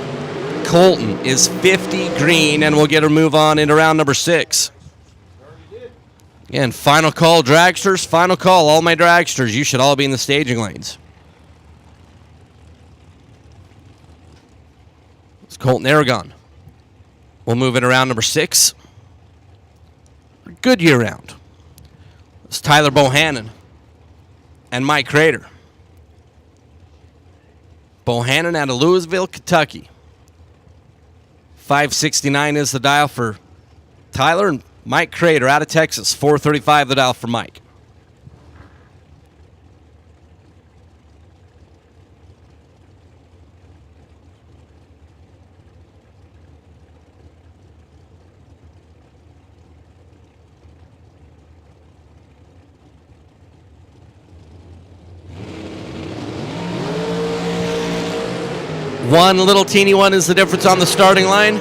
Colton is 50 green and we'll get her move on into round number 6. Again, final call, dragsters. Final call, all my dragsters. You should all be in the staging lanes. It's Colton Aragon. We'll move it around number 6. Goodyear round. It's Tyler Bohannon and Mike Crater. Bohannon out of Louisville, Kentucky. 569 is the dial for Tyler, and Mike Crater out of Texas. 435 the dial for Mike. One little teeny one is the difference on the starting line.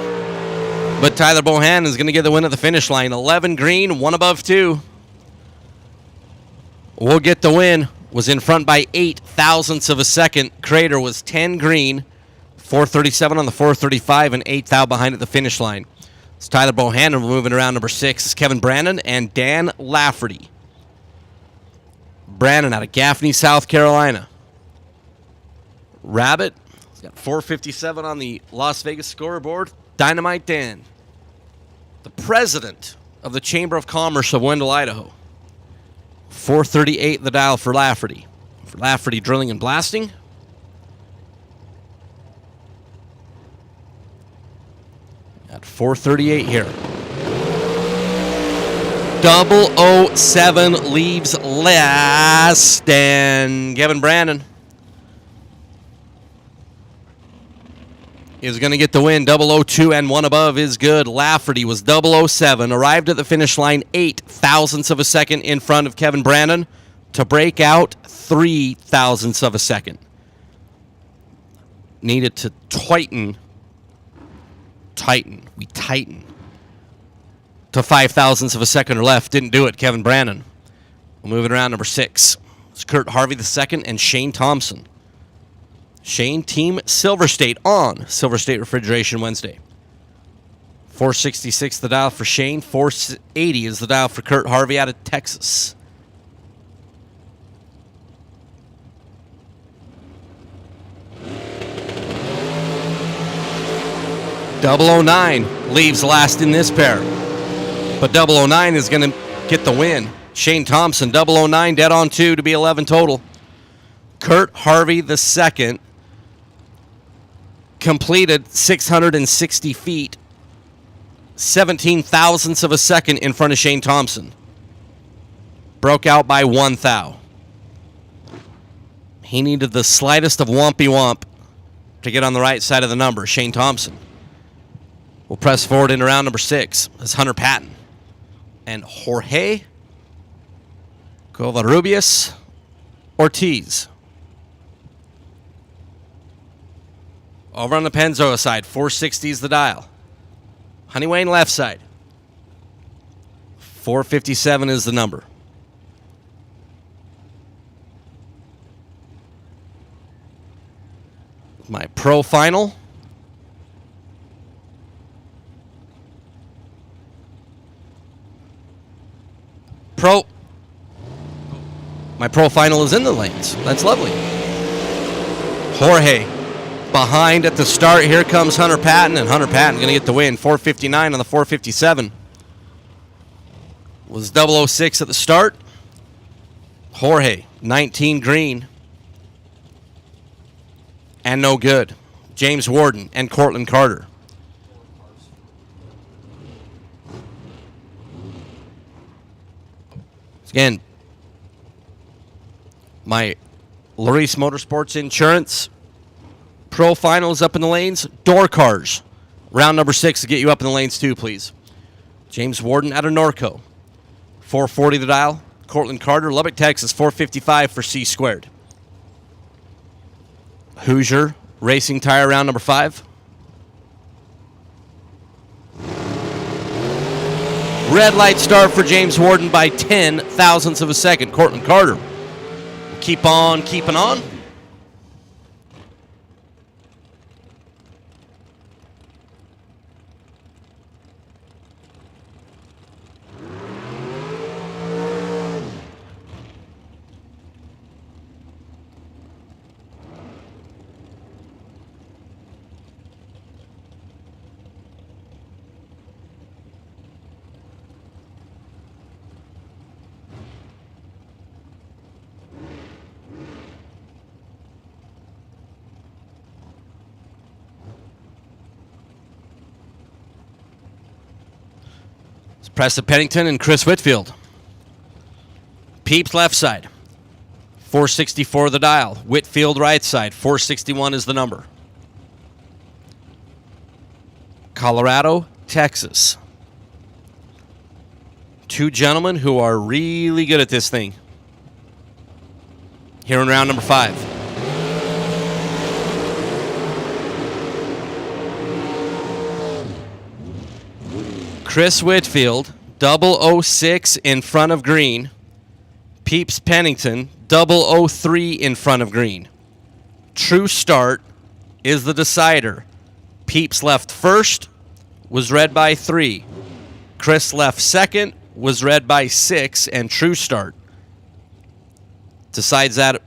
But Tyler Bohannon is going to get the win at the finish line. 11 green, 1 above 2. We'll get the win. Was in front by 8 thousandths of a second. Crater was 10 green, 437 on the 435, and 8 thou behind at the finish line. It's Tyler Bohannon moving around number 6. It's Kevin Brandon and Dan Lafferty. Brandon out of Gaffney, South Carolina. Rabbit. Got 457 on the Las Vegas scoreboard. Dynamite Dan, the president of the Chamber of Commerce of Wendell, Idaho. 438 the dial for Lafferty. For Lafferty drilling and blasting. At 438 here. 007 leaves last. And Kevin Brandon is going to get the win. 002 and 1 above is good. Lafferty was 007. Arrived at the finish line 8 thousandths of a second in front of Kevin Brandon to break out 3 thousandths of a second. Needed to tighten to 5 thousandths of a second or left. Didn't do it, Kevin Brandon. We'll move it around number 6. It's Kurt Harvey II and Shane Thompson. Shane, Team Silver State on Silver State Refrigeration Wednesday. 466 the dial for Shane. 480 is the dial for Kurt Harvey out of Texas. .009 leaves last in this pair. But 009 is going to get the win. Shane Thompson, 009, dead on 2 to be 11 total. Kurt Harvey the second completed 660 feet, 17 thousandths of a second in front of Shane Thompson. Broke out by 1 thou. He needed the slightest of wompy womp to get on the right side of the number. Shane Thompson will press forward into round number 6 as Hunter Patton and Jorge Covarrubias Ortiz. Over on the Pennzoil side, 460 is the dial. Honey Wayne left side. 457 is the number. My pro final. My pro final is in the lanes. That's lovely. Jorge behind at the start. Here comes Hunter Patton, and Hunter Patton going to get the win. 459 on the 457. Was 006 at the start. Jorge, 19 green. And no good. James Warden and Cortland Carter. Again, my Larice Motorsports Insurance Pro Finals up in the lanes. Door cars. Round number 6 to get you up in the lanes too, please. James Warden out of Norco. 440 the dial. Cortland Carter, Lubbock, Texas. 455 for C squared. Hoosier Racing Tire round number 5. Red light start for James Warden by 10 thousandths of a second. Cortland Carter will keep on keeping on. Preston Pennington and Chris Whitfield. Peeps left side. 464 the dial. Whitfield right side. 461 is the number. Colorado, Texas. Two gentlemen who are really good at this thing. Here in round number 5. Chris Whitfield, 006 in front of green. Peeps Pennington, 003 in front of green. True start is the decider. Peeps left first, was read by 3. Chris left second, was read by 6, and true start decides that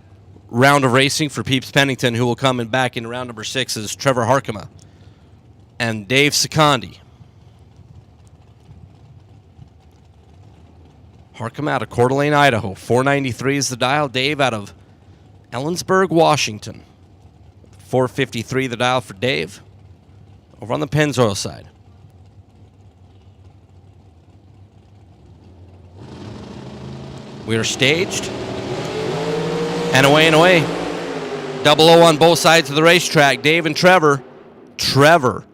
round of racing for Peeps Pennington, who will come in back in round number 6 is Trevor Harkema and Dave Secondi. Harkema out of Coeur d'Alene, Idaho. 493 is the dial. Dave out of Ellensburg, Washington. 453 the dial for Dave. Over on the Pennzoil side. We are staged. And away and away. 00 on both sides of the racetrack. Dave and Trevor. Trevor.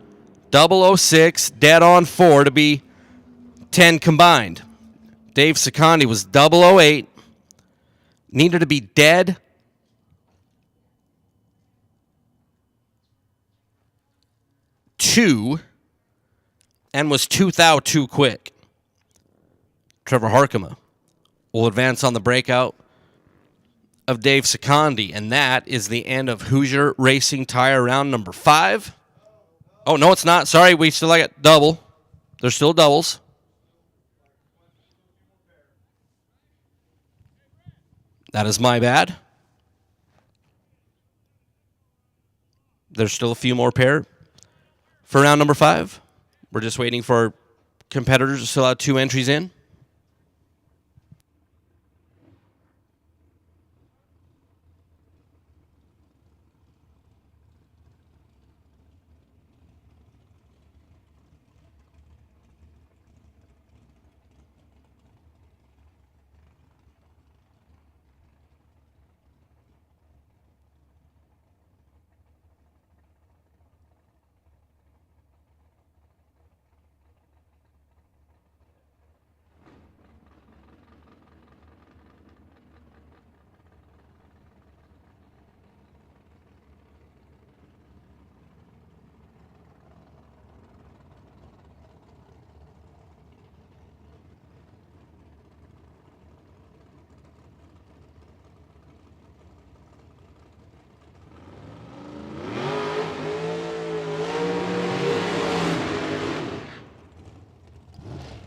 006, dead on 4 to be 10 combined. Dave Secondi was 008. Needed to be dead. Two. And was 2 thou too quick. Trevor Harkema will advance on the breakout of Dave Secondi, and that is the end of Hoosier Racing Tire round number 5. Oh, no, it's not. Sorry, we still got double. There's still doubles. That is my bad. There's still a few more pair for round number 5. We're just waiting for our competitors to fill out 2 entries in.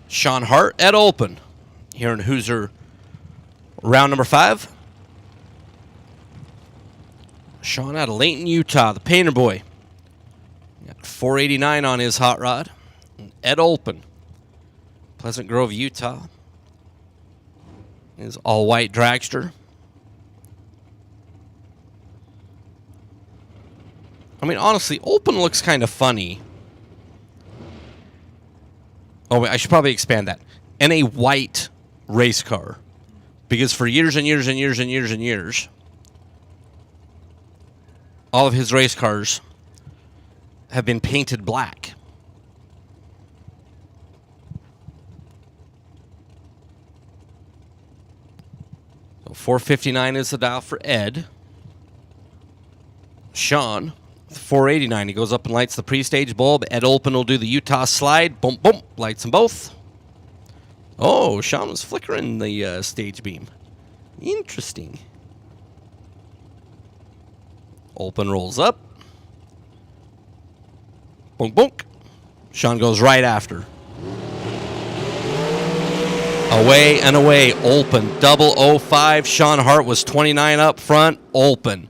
Sean Hart at open here in Hoosier round number 5. Sean out of Layton, Utah, the painter boy. Got 489 on his hot rod. And Ed Olpen, Pleasant Grove, Utah. His all-white dragster. I mean, honestly, Olpen looks kind of funny. Oh, wait, I should probably expand that. In a white race car. Because for years and years and years and years and years, all of his race cars have been painted black. So 459 is the dial for Ed. Sean, 489. He goes up and lights the pre-stage bulb. Ed Olpen will do the Utah slide. Boom, boom. Lights them both. Oh, Sean was flickering the stage beam. Interesting. Olpen rolls up. Boom, boom. Sean goes right after. Away and away. Olpen. 005. Sean Hart was 29 up front. Olpen.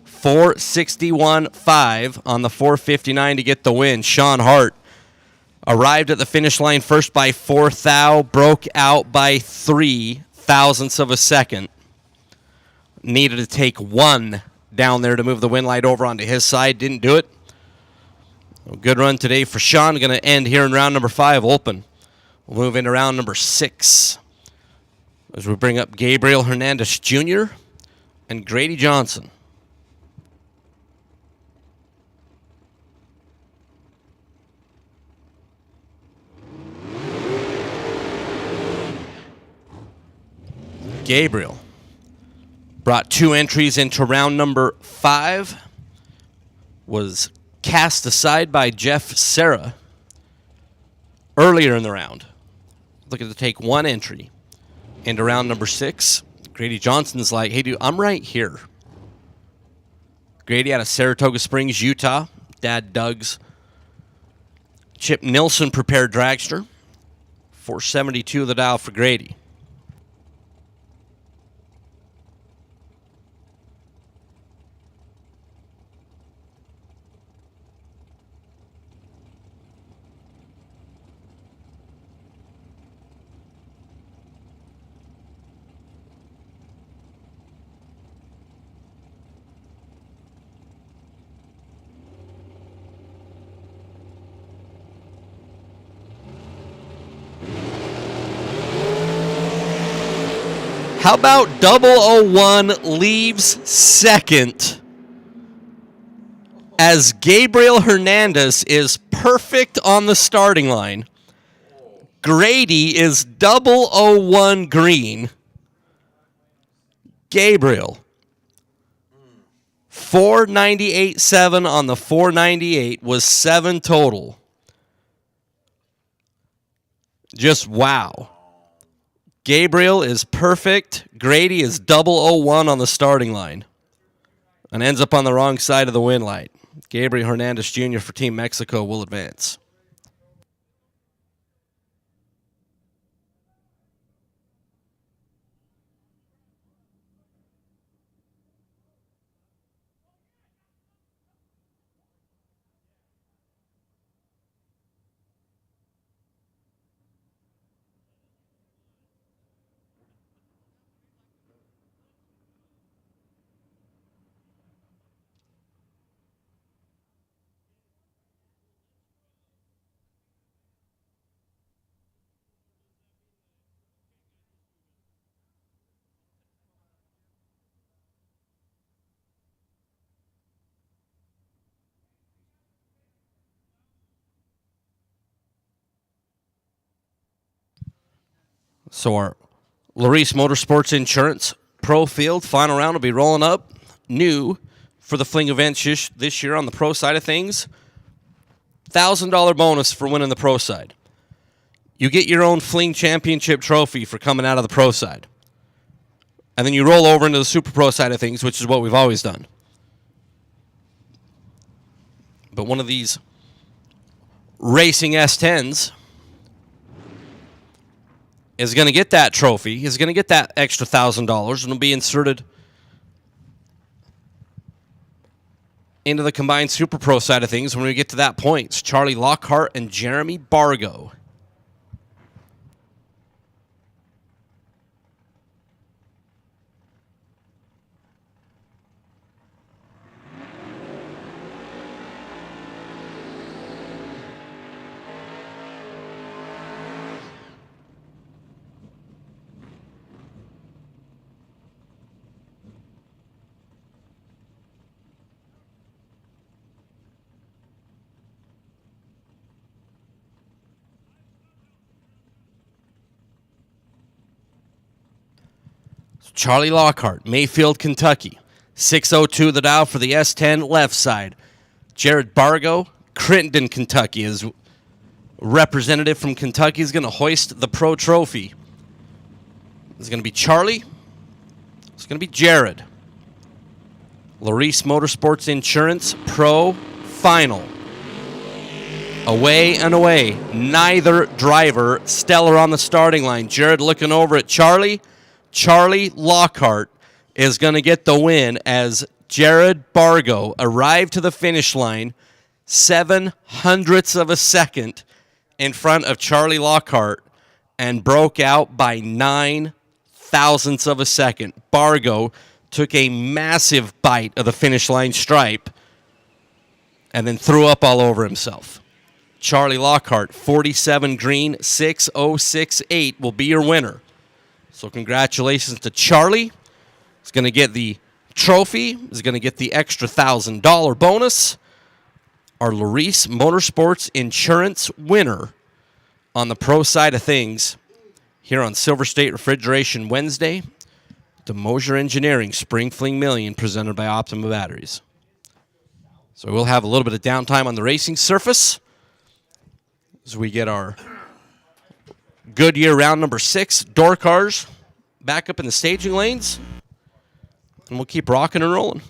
461.5 on the 459 to get the win. Sean Hart arrived at the finish line first by 4 thou, broke out by 3 thousandths of a second. Needed to take 1 down there to move the win light over onto his side. Didn't do it. A good run today for Sean. Going to end here in round number 5. Olpen. We'll move into round number 6 as we bring up Gabriel Hernandez Jr. and Grady Johnson. Gabriel brought 2 entries into round number 5. Was cast aside by Jeff Serra earlier in the round. Looking to take 1 entry into round number 6. Grady Johnson's like, hey, dude, I'm right here. Grady out of Saratoga Springs, Utah. Dad Doug's Chip Nilsson prepared dragster. 472 the dial for Grady. How about 001 leaves second as Gabriel Hernandez is perfect on the starting line. Grady is 001 green. Gabriel 498.7 on the 498 was 7 total. Just wow. Gabriel is perfect. Grady is 001 on the starting line and ends up on the wrong side of the win light. Gabriel Hernandez Jr. for Team Mexico will advance. So our Larice Motorsports Insurance Pro Field final round will be rolling up. New for the Fling event this year on the pro side of things. $1,000 bonus for winning the pro side. You get your own Fling Championship trophy for coming out of the pro side. And then you roll over into the super pro side of things, which is what we've always done. But one of these racing S10s is going to get that trophy, is going to get that extra $1,000, and will be inserted into the combined Super Pro side of things when we get to that point. It's Charlie Lockhart and Jeremy Bargo. Charlie Lockhart, Mayfield, Kentucky. 602 the dial for the S10 left side. Jared Bargo, Crittenden, Kentucky. His representative from Kentucky is going to hoist the pro trophy. It's going to be Charlie. It's going to be Jared. Larice Motorsports Insurance Pro Final. Away and away. Neither driver stellar on the starting line. Jared looking over at Charlie. Charlie Lockhart is going to get the win as Jared Bargo arrived to the finish line 0.07 of a second in front of Charlie Lockhart and broke out by 0.09 of a second. Bargo took a massive bite of the finish line stripe and then threw up all over himself. Charlie Lockhart, 47 green, 6068 will be your winner. So congratulations to Charlie. He's going to get the trophy. He's going to get the extra $1,000 bonus. Our Larice Motorsports Insurance winner on the pro side of things here on Silver State Refrigeration Wednesday. DeMosier Engineering Spring Fling Million presented by Optima Batteries. So we'll have a little bit of downtime on the racing surface as we get our Goodyear round number 6 door cars back up in the staging lanes, and we'll keep rocking and rolling.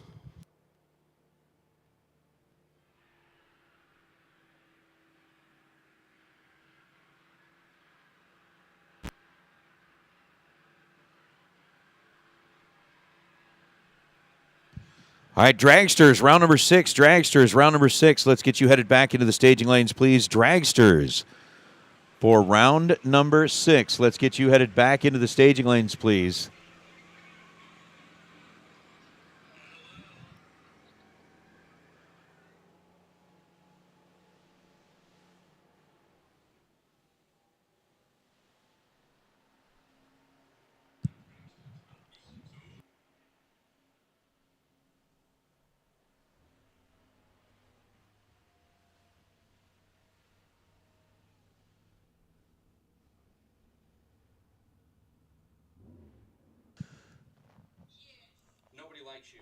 All right, Dragsters, round number 6. Dragsters, round number 6. Let's get you headed back into the staging lanes, please. Dragsters. For round number 6, let's get you headed back into the staging lanes, please. Nobody likes you.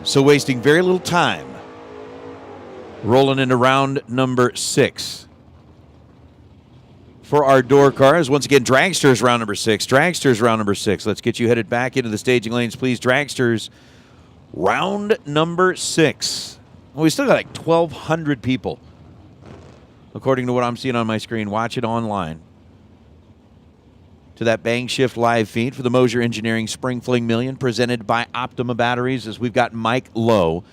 So wasting very little time. Rolling into round number 6. For our door cars, once again, Dragsters round number 6. Dragsters round number 6. Let's get you headed back into the staging lanes, please. Dragsters round number 6. Well, we still got like 1,200 people, according to what I'm seeing on my screen. Watch it online. To that Bang Shift live feed for the Mosier Engineering Spring Fling Million, presented by Optima Batteries, as we've got Mike Lowe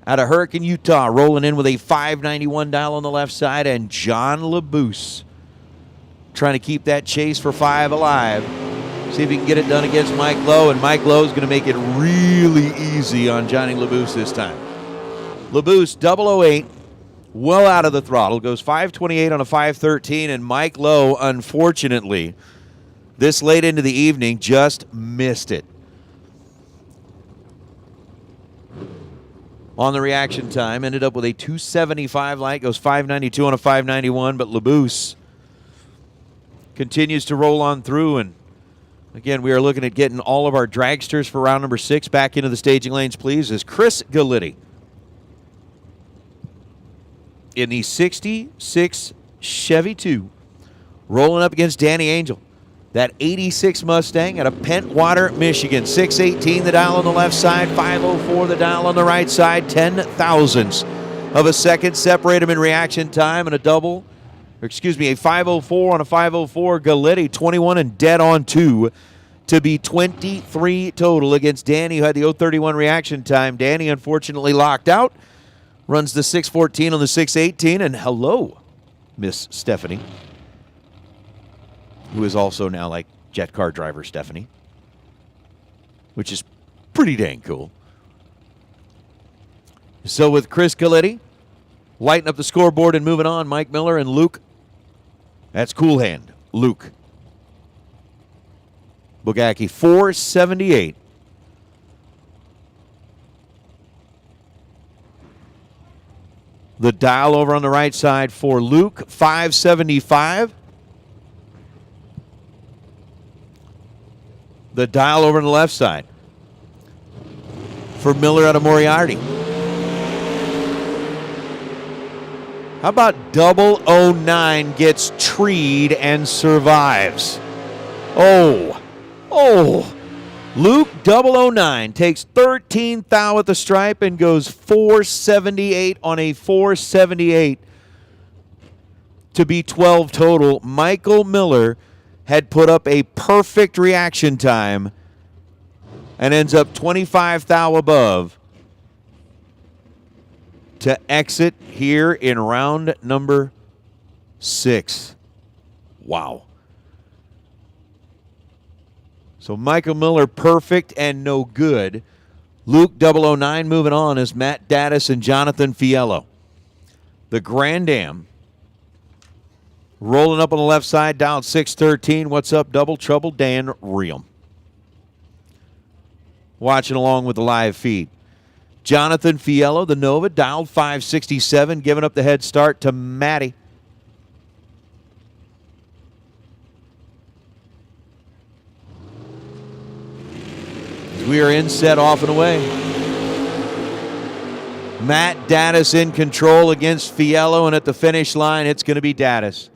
out of Hurricane, Utah, rolling in with a 591 dial on the left side, and John LaBouse trying to keep that chase for 5 alive. See if he can get it done against Mike Lowe, and Mike Lowe is going to make it really easy on Johnny LaBouse this time. LaBouse, 008, well out of the throttle, goes 528 on a 513, and Mike Lowe, unfortunately, this late into the evening, just missed it. On the reaction time, ended up with a 275 light, goes 592 on a 591, but LaBouse continues to roll on through. And again, we are looking at getting all of our dragsters for round number 6 back into the staging lanes, please, as Chris Gallitti in the 66 Chevy 2 rolling up against Danny Angel. That 86 Mustang out of Pentwater, Michigan. 618 the dial on the left side, 504 the dial on the right side. 10 thousandths of a second separate them in reaction time, and a 504 on a 504. Gallitti, 21 and dead on 2 to be 23 total against Danny, who had the 031 reaction time. Danny unfortunately locked out. Runs the 614 on the 618, and hello, Miss Stephanie, who is also now like jet car driver Stephanie, which is pretty dang cool. So with Chris Gallitti lighting up the scoreboard and moving on, Mike Miller and Luke, that's Cool Hand, Luke Bugacki, 478. The dial over on the right side for Luke, 575. The dial over on the left side for Miller out of Moriarty. How about 009 gets treed and survives? Oh. Luke 009 takes 13 thou at the stripe and goes 478 on a 478 to be 12 total. Michael Miller had put up a perfect reaction time and ends up 25 thou above to exit here in round number 6. Wow. So Michael Miller perfect and no good. Luke 009 moving on as Matt Daddis and Jonathan Fiello. The Grand Am rolling up on the left side, down 613. What's up, Double Trouble? Dan Riem. Watching along with the live feed. Jonathan Fiello, the Nova, dialed 567, giving up the head start to Matty. We are in, set, off, and away. Matt Daddis in control against Fiello, and at the finish line, it's going to be Daddis.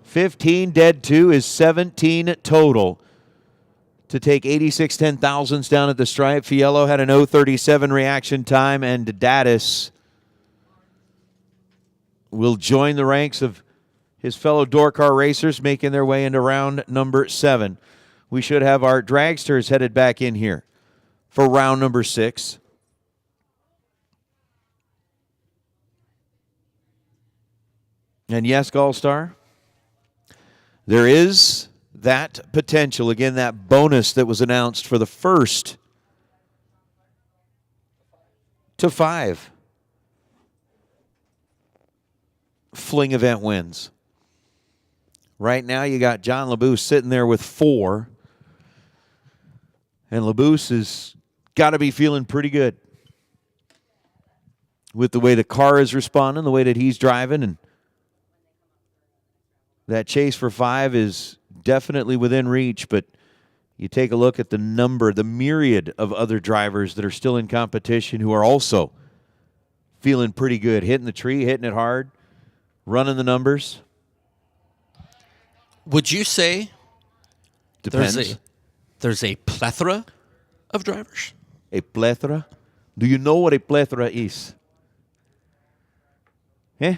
15 dead 2 is 17 total to take 86 10,000ths down at the stripe. Fiello had an 037 reaction time, and Daddis will join the ranks of his fellow door car racers making their way into round number 7. We should have our dragsters headed back in here for round number 6. And yes, Gallstar, there is that potential. Again, that bonus that was announced for the first to 5 Fling event wins. Right now, you got John LaBouse sitting there with 4. And LaBouse has got to be feeling pretty good with the way the car is responding, the way that he's driving, and that chase for 5 is definitely within reach. But You take a look at the number, the myriad of other drivers that are still in competition who are also feeling pretty good, hitting the tree, hitting it hard, running the numbers. Would you say Depends. there's a plethora of drivers? A plethora? Do you know what a plethora is? Eh?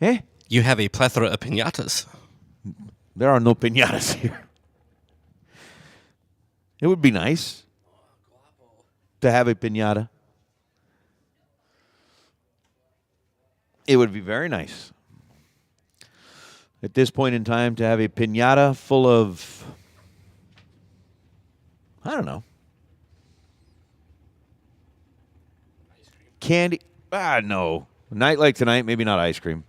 Eh? You have a plethora of pinatas. There are no piñatas here. It would be nice to have a piñata. It would be very nice at this point in time to have a piñata full of, I don't know, candy. No. A night like tonight, maybe not ice cream.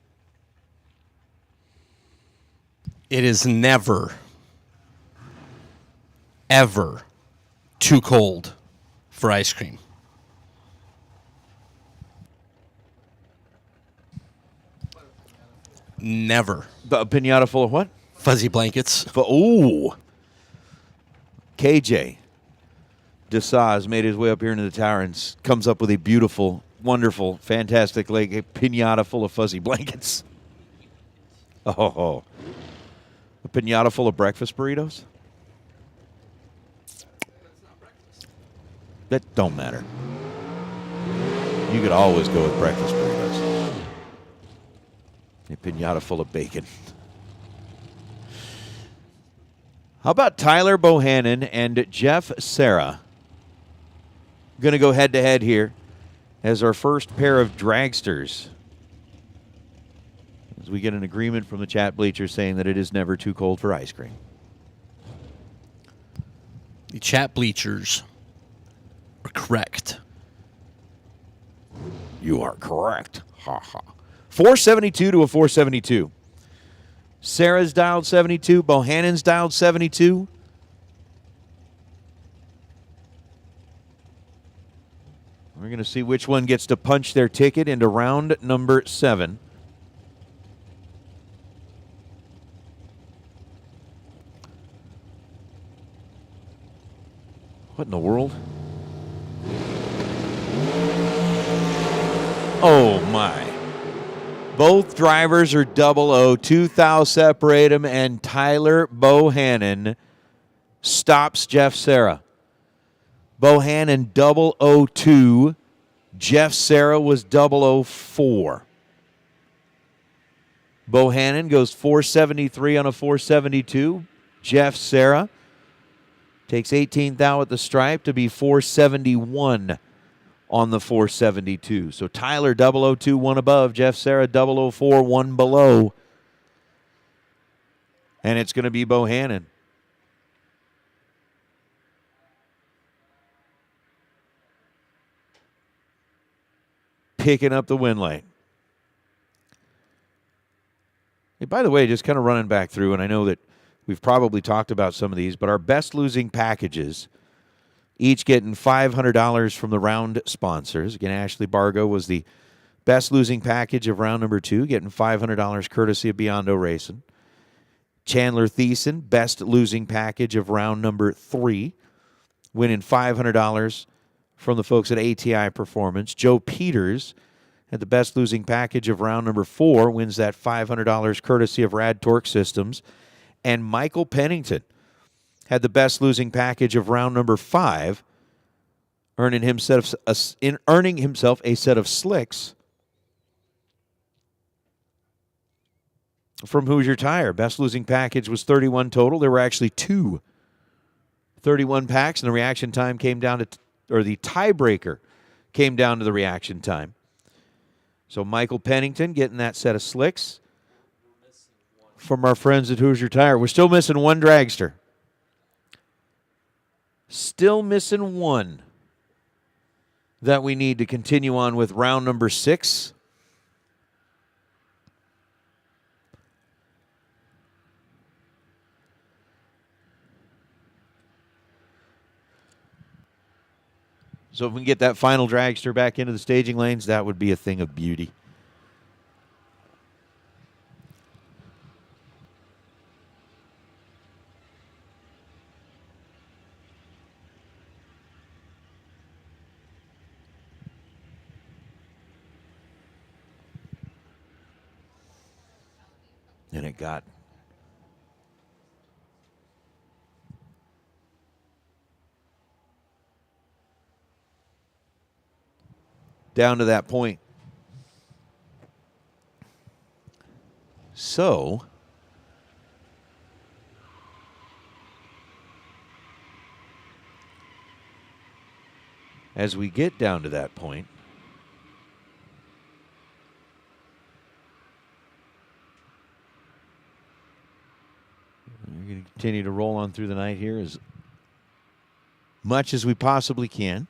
It is never, ever too cold for ice cream. Never. A piñata full of what? Fuzzy blankets. Ooh. KJ Desaz made his way up here into the tower and comes up with a beautiful, wonderful, fantastic lake, a piñata full of fuzzy blankets. Oh. A piñata full of breakfast burritos? That don't matter. You could always go with breakfast burritos. A piñata full of bacon. How about Tyler Bohannon and Jeff Serra? Going to go head-to-head here as our first pair of dragsters. As we get an agreement from the chat bleachers saying that it is never too cold for ice cream. The chat bleachers are correct. You are correct. Ha ha. 472 to a 472. Sarah's dialed 72. Bohannon's dialed 72. We're going to see which one gets to punch their ticket into round number 7. What in the world? Oh, my. Both drivers are 00. 2 thou separate them, and Tyler Bohannon stops Jeff Serra. Bohannon 002. Jeff Serra was 004. Bohannon goes 473 on a 472. Jeff Serra takes 18 thou at the stripe to be 471 on the 472. So Tyler 002, one above. Jeff Serra 004, one below. And it's going to be Bohannon. Picking up the win light. Hey, by the way, just kind of running back through, and I know that we've probably talked about some of these, but our best losing packages, each getting $500 from the round sponsors. Again, Ashley Bargo was the best losing package of round number 2, getting $500 courtesy of Biondo Racing. Chandler Thiessen, best losing package of round number 3, winning $500 from the folks at ATI Performance. Joe Peters had the best losing package of round number 4, wins that $500 courtesy of Rad Torque Systems. And Michael Pennington had the best losing package of round number 5, earning himself a set of slicks from Hoosier Tire. Best losing package was 31 total. There were actually 31 packs, and the reaction time came down to, or the tiebreaker came down to the reaction time. So Michael Pennington getting that set of slicks from our friends at Hoosier Tire. We're still missing one dragster. Still missing one that we need to continue on with round number 6. So if we can get that final dragster back into the staging lanes, that would be a thing of beauty. it got down to that point. So as we get down to that point, we're going to continue to roll on through the night here as much as we possibly can.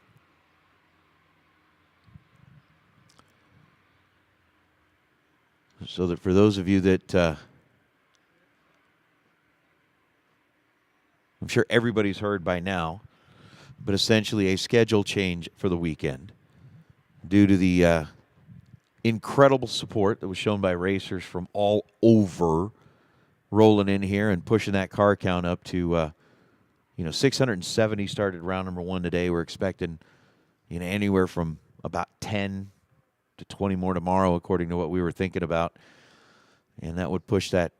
So that for those of you that I'm sure everybody's heard by now, but essentially a schedule change for the weekend due to the incredible support that was shown by racers from all over rolling in here and pushing that car count up to 670 started round number 1 today. We're expecting anywhere from about 10 to 20 more tomorrow, according to what we were thinking about, and that would push that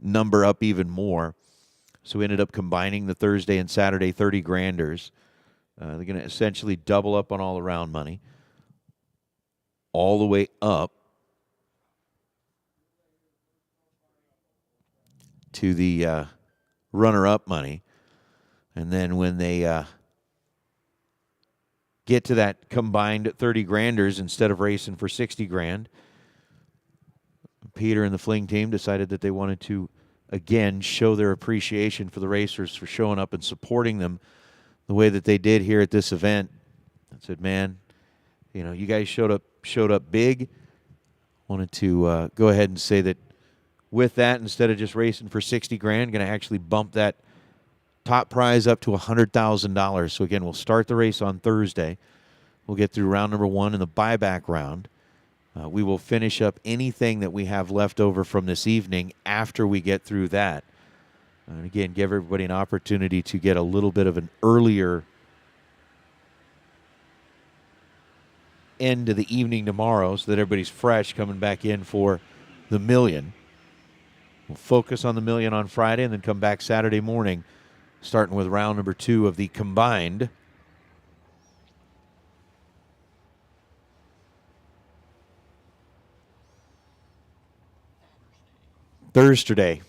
number up even more. So we ended up combining the Thursday and Saturday 30 granders. They're going to essentially double up on all around money, all the way up to the runner-up money. And then when they get to that combined 30 granders, instead of racing for 60 grand, Peter and the Fling team decided that they wanted to again show their appreciation for the racers for showing up and supporting them the way that they did here at this event. I said, man, you guys showed up big. Wanted to go ahead and say that with that, instead of just racing for 60 grand, going to actually bump that top prize up to $100,000. So again, we'll start the race on Thursday. We'll get through round number 1 in the buyback round. We will finish up anything that we have left over from this evening after we get through that. And again, give everybody an opportunity to get a little bit of an earlier end to the evening tomorrow so that everybody's fresh coming back in for the million. We'll focus on the million on Friday and then come back Saturday morning, starting with round number 2 of the combined Thursday.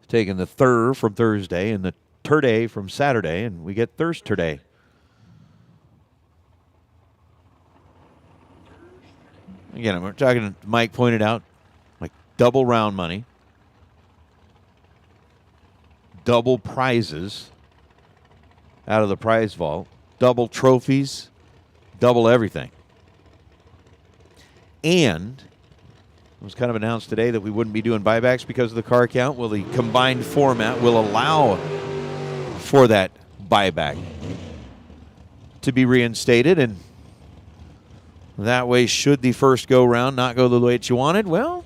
Taking the thir from Thursday and the turday from Saturday, and we get Thursday. Again, we're talking, Mike pointed out, like double round money, double prizes out of the prize vault, double trophies, double everything. And it was kind of announced today that we wouldn't be doing buybacks because of the car count. Well, the combined format will allow for that buyback to be reinstated, and that way, should the first go-round not go the way that you wanted, well,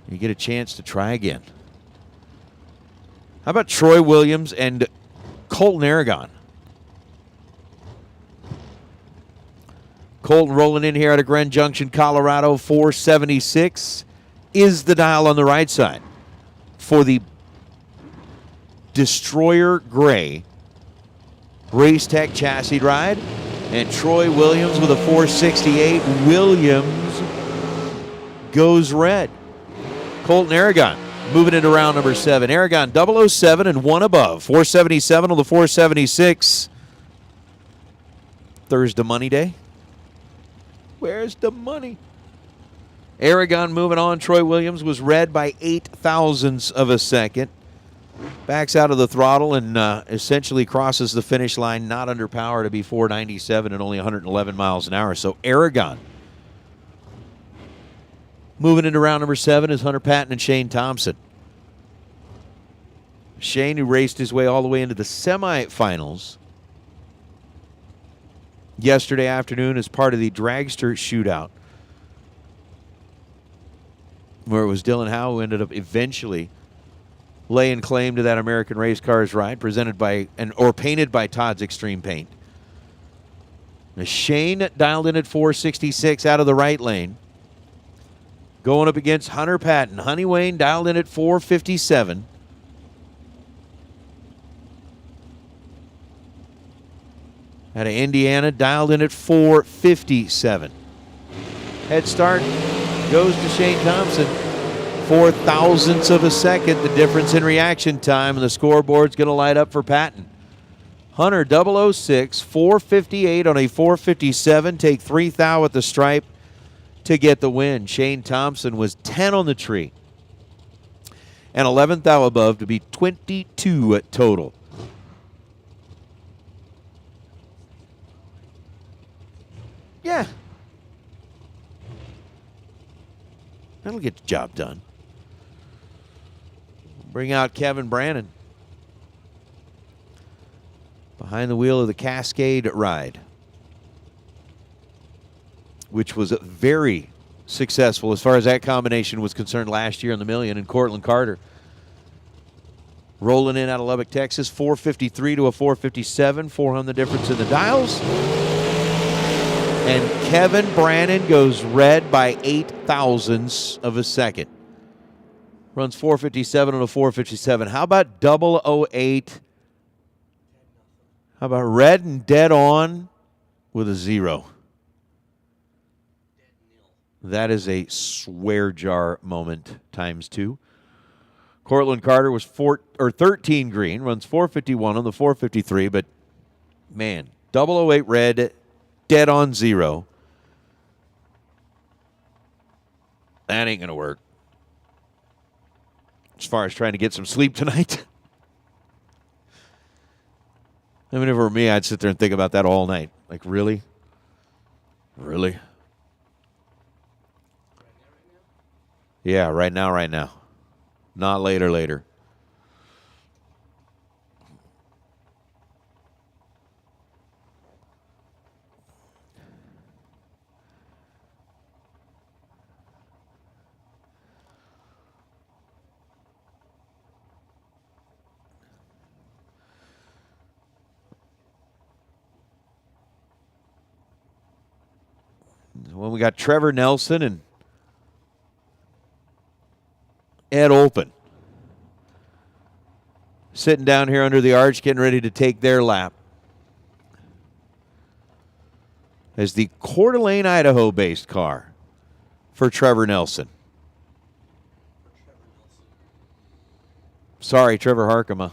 you get a chance to try again. How about Troy Williams and Colton Aragon? Colton rolling in here out of Grand Junction, Colorado, 476 is the dial on the right side for the Destroyer Gray Race Tech chassis ride. And Troy Williams with a 468. Williams goes red. Colton Aragon moving into round number 7. Aragon 007 and 1 above. 477 on the 476. Thursday money day. Where's the money? Aragon moving on. Troy Williams was red by 8 thousandths of a second. Backs out of the throttle and essentially crosses the finish line, not under power, to be 497 and only 111 miles an hour. So Aragon moving into round number 7 is Hunter Patton and Shane Thompson. Shane, who raced his way all the way into the semifinals yesterday afternoon as part of the Dragster shootout, where it was Dylan Howe who ended up eventually laying claim to that American Race Cars ride, presented by or painted by Todd's Extreme Paint. Now Shane dialed in at 466 out of the right lane. Going up against Hunter Patton. Honey Wayne dialed in at 457. Out of Indiana, dialed in at 457. Head start goes to Shane Thompson. 4 thousandths of a second, the difference in reaction time, and the scoreboard's going to light up for Patton. Hunter 006, 458 on a 457. Take 3 thou at the stripe to get the win. Shane Thompson was 10 on the tree. And 11 thou above to be 22 at total. Yeah. That'll get the job done. Bring out Kevin Brannon behind the wheel of the Cascade ride, which was very successful as far as that combination was concerned last year in the Million. And Cortland Carter rolling in out of Lubbock, Texas, 453 to a 457, 400 the difference in the dials. And Kevin Brannon goes red by 8 thousandths of a second. Runs 457 on a 457. How about 008? How about red and dead on with a 0? That is a swear jar moment times 2. Cortland Carter was 13 green, runs 451 on the 453, but man, 008 red, dead on 0. That ain't going to work. As far as trying to get some sleep tonight. I mean, if it were me, I'd sit there and think about that all night. Like, really? Really? Yeah, right now. Not later. When we got Trevor Nelson and Ed Olpen sitting down here under the arch, getting ready to take their lap. As the Coeur d'Alene, Idaho-based car for Trevor Nelson. Sorry, Trevor Harkema.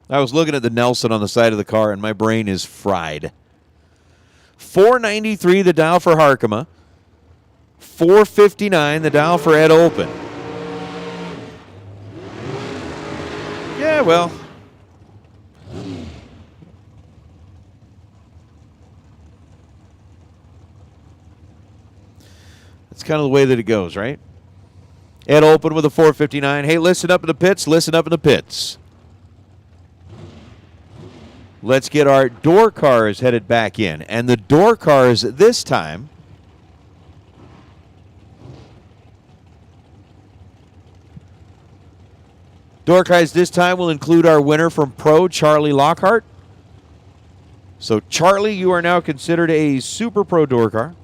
I was looking at the Nelson on the side of the car, and my brain is fried. 493 the dial for Harkema. 459 the dial for Ed Olpen. Yeah, well. That's kind of the way that it goes, right? Ed Olpen with a 459. Hey, listen up in the pits. Listen up in the pits. Let's get our door cars headed back in. And the door cars this time will include our winner from Pro, Charlie Lockhart. So, Charlie, you are now considered a Super Pro door car.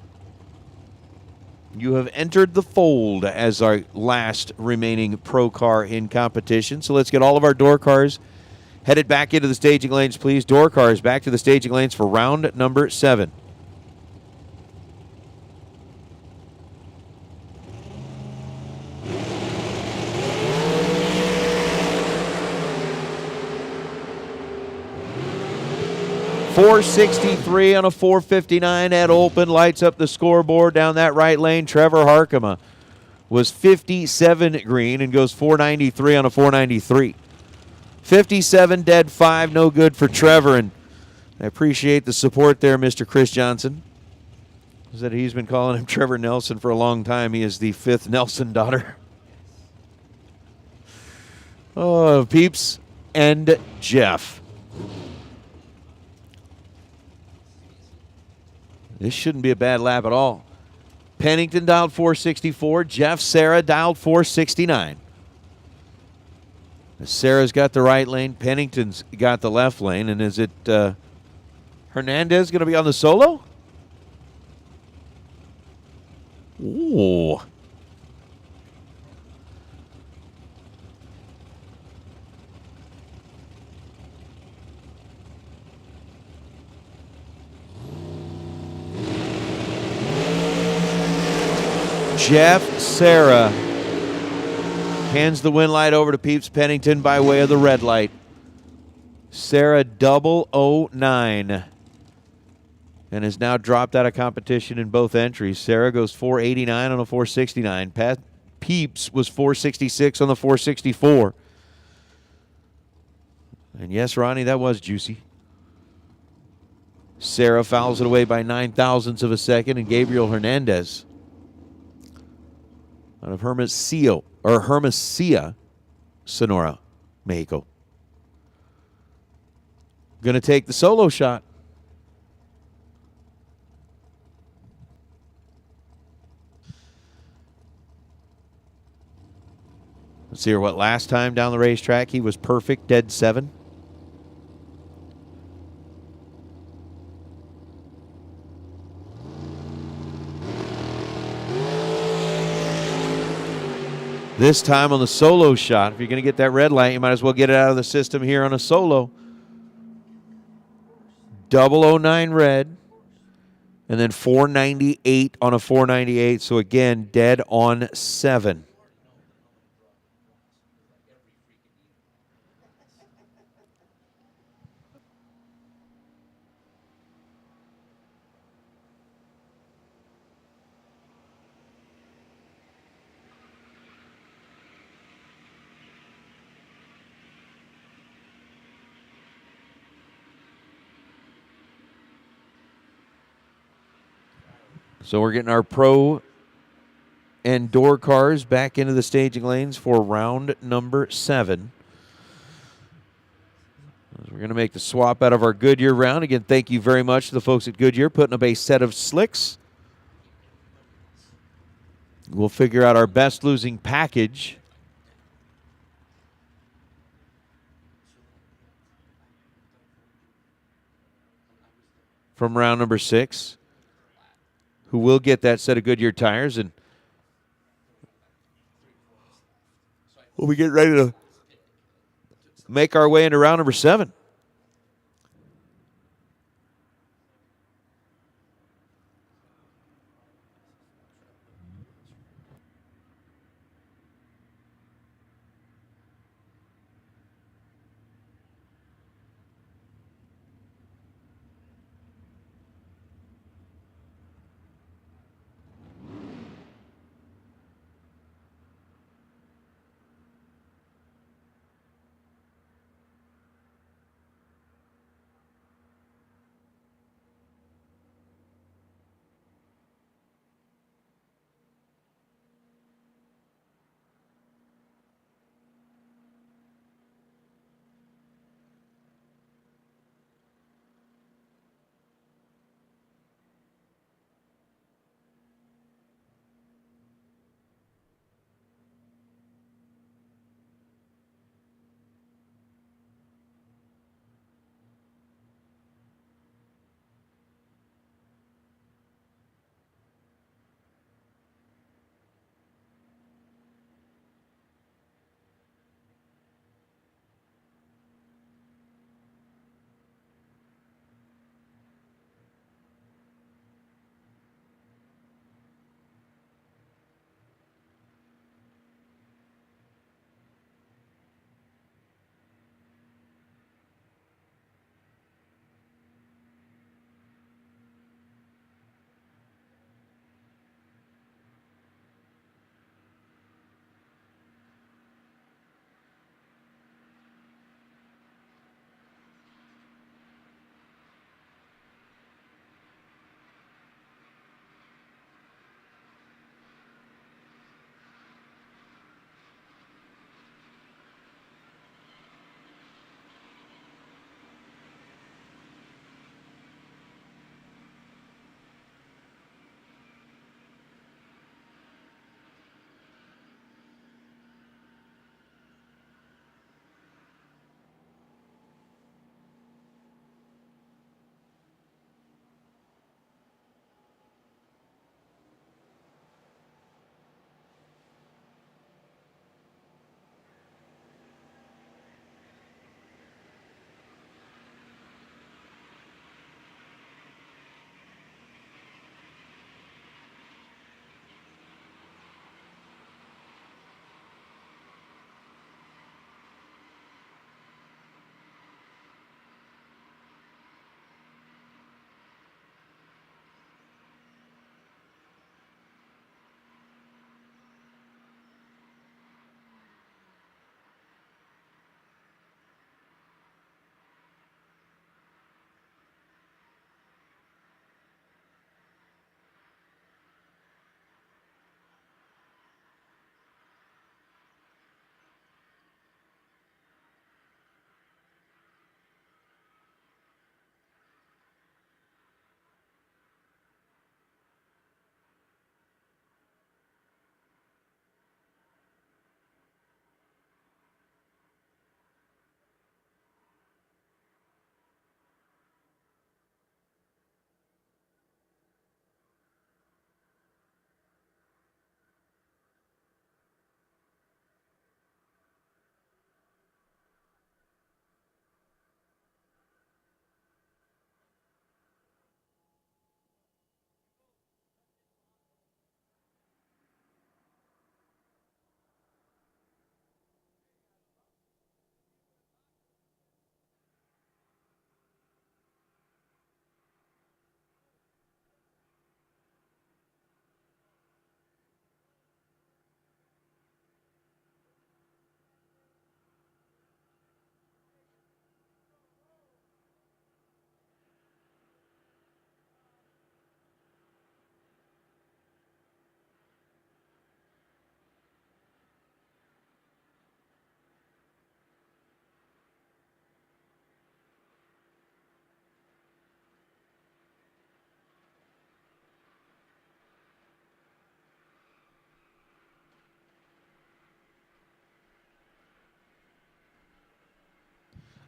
You have entered the fold as our last remaining Pro car in competition. So, let's get all of our door cars headed back into the staging lanes, please. Door cars back to the staging lanes for round number 7. .463 on a 459. Ed Olpen lights up the scoreboard down that right lane. Trevor Harkema was 57 green and goes 493 on a 493. 57 dead 5, no good for Trevor, and I appreciate the support there, Mr. Chris Johnson. That he's been calling him Trevor Nelson for a long time. He is the 5th Nelson daughter. Oh, Peeps and Jeff. This shouldn't be a bad lap at all. Pennington dialed 464. Jeff Serra dialed 469. Sarah's got the right lane. Pennington's got the left lane. And is it Hernandez going to be on the solo? Ooh. Jeff Sarah hands the win light over to Peeps Pennington by way of the red light. Sarah 009 and has now dropped out of competition in both entries. Sarah goes 489 on a 469. Pat Peeps was 466 on the 464. And yes, Ronnie, that was juicy. Sarah fouls it away by 9 thousandths of a second, and Gabriel Hernandez out of Hermosillo, Sonora, Mexico. Going to take the solo shot. Let's see here. What last time down the racetrack he was perfect, dead 7. This time on the solo shot, if you're going to get that red light, you might as well get it out of the system here on a solo. 009 red, and then 498 on a 498. So again, dead on 7. So we're getting our pro and door cars back into the staging lanes for round number 7. We're going to make the swap out of our Goodyear round. Again, thank you very much to the folks at Goodyear putting up a set of slicks. We'll figure out our best losing package. From round number 6. Who will get that set of Goodyear tires, and we'll be getting ready to make our way into round number 7.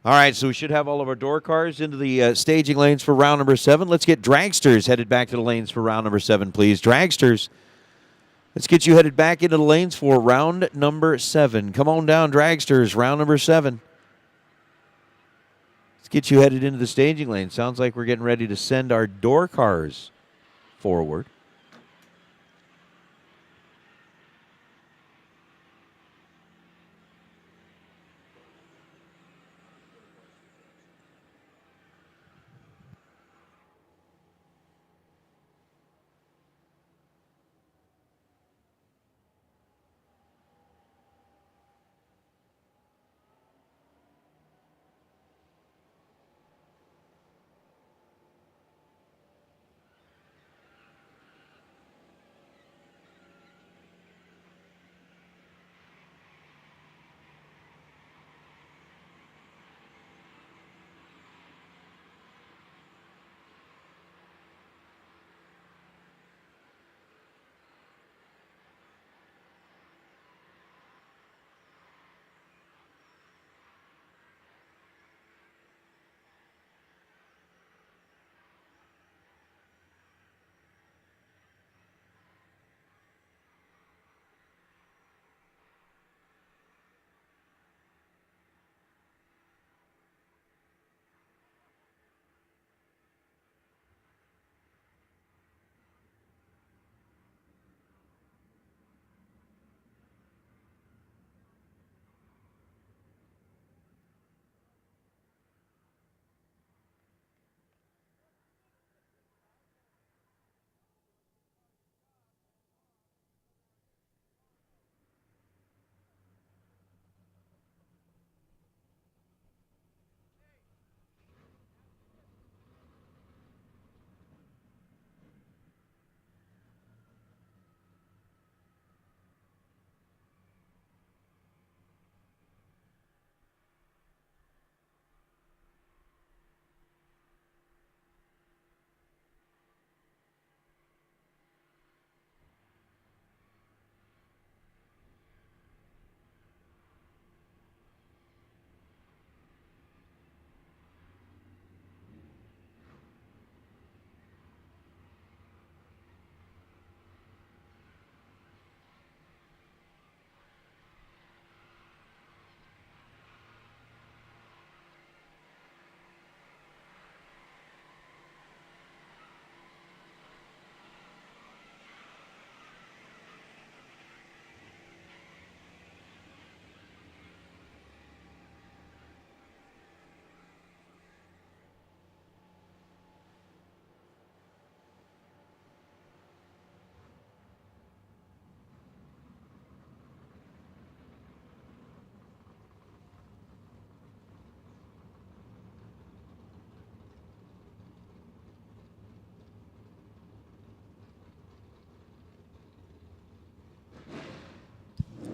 All right, so we should have all of our door cars into the staging lanes for round number 7. Let's get dragsters headed back to the lanes for round number 7, please. Dragsters, let's get you headed back into the lanes for round number 7. Come on down, dragsters, round number 7. Let's get you headed into the staging lane. Sounds like we're getting ready to send our door cars forward.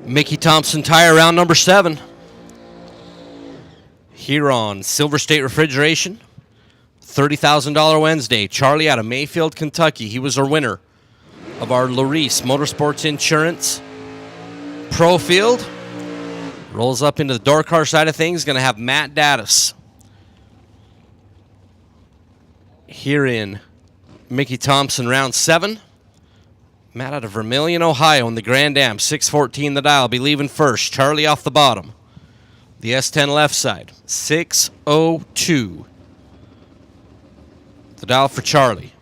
Mickey Thompson Tire round number 7. Here on Silver State Refrigeration. $30,000 Wednesday. Charlie out of Mayfield, Kentucky. He was our winner of our Larice Motorsports Insurance Pro Field. Rolls up into the door car side of things. Going to have Matt Dattis here in Mickey Thompson round 7. Matt out of Vermilion, Ohio in the Grand Am. 614 the dial. Be leaving first. Charlie off the bottom. The S10 left side. 602. The dial for Charlie.